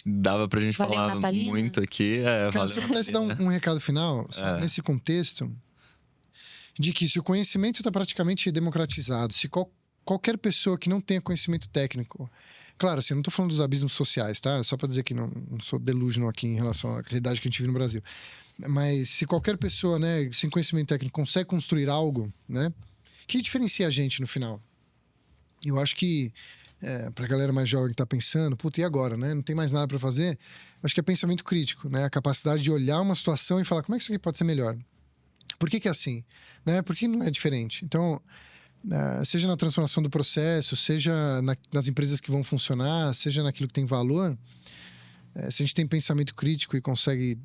Dava pra gente falar Natalina. muito aqui. Cara, se eu pudesse dar um recado final, nesse contexto, de que se o conhecimento está praticamente democratizado, se qualquer pessoa que não tenha conhecimento técnico... Claro, assim, eu não estou falando dos abismos sociais, tá? Só para dizer que não sou delusional aqui em relação à realidade que a gente vive no Brasil. Mas se qualquer pessoa, né, sem conhecimento técnico, consegue construir algo, né? Que diferencia a gente no final? Eu acho que, para a galera mais jovem que está pensando, puta, e agora, né? Não tem mais nada para fazer. Acho que é pensamento crítico, né? A capacidade de olhar uma situação e falar, como é que isso aqui pode ser melhor? Por que é assim? Né? Por que não é diferente? Então... seja na transformação do processo, seja nas empresas que vão funcionar, seja naquilo que tem valor, se a gente tem pensamento crítico e consegue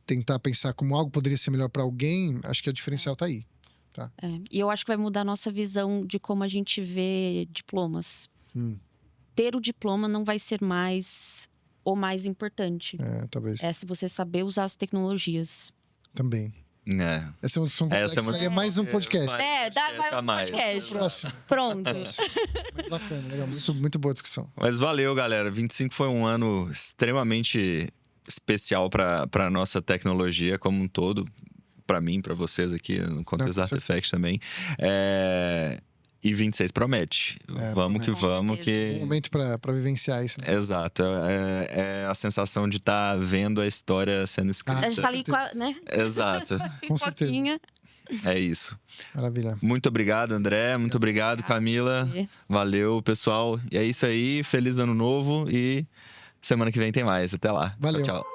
tentar pensar como algo poderia ser melhor para alguém, acho que o diferencial está aí. Tá? E eu acho que vai mudar a nossa visão de como a gente vê diplomas. Ter o diploma não vai ser mais o mais importante. Talvez. Se você saber usar as tecnologias. Também. Essa é uma discussão complexa. É mais um podcast. Vai um podcast. Próximo. Pronto. Mas bacana, legal. Muito boa discussão. Mas valeu, galera. 25 foi um ano extremamente especial para nossa tecnologia como um todo. Para mim, para vocês aqui, no contexto da Artefact também. E 26 promete. Vamos que vamos. Um momento para vivenciar isso. Né? Exato. É a sensação de estar vendo a história sendo escrita. A gente tá ali, né? Exato. Com certeza. É isso. Maravilha. Muito obrigado, André. Muito obrigado, Camila. Valeu, pessoal. E é isso aí. Feliz ano novo e semana que vem tem mais. Até lá. Valeu. Tchau, tchau.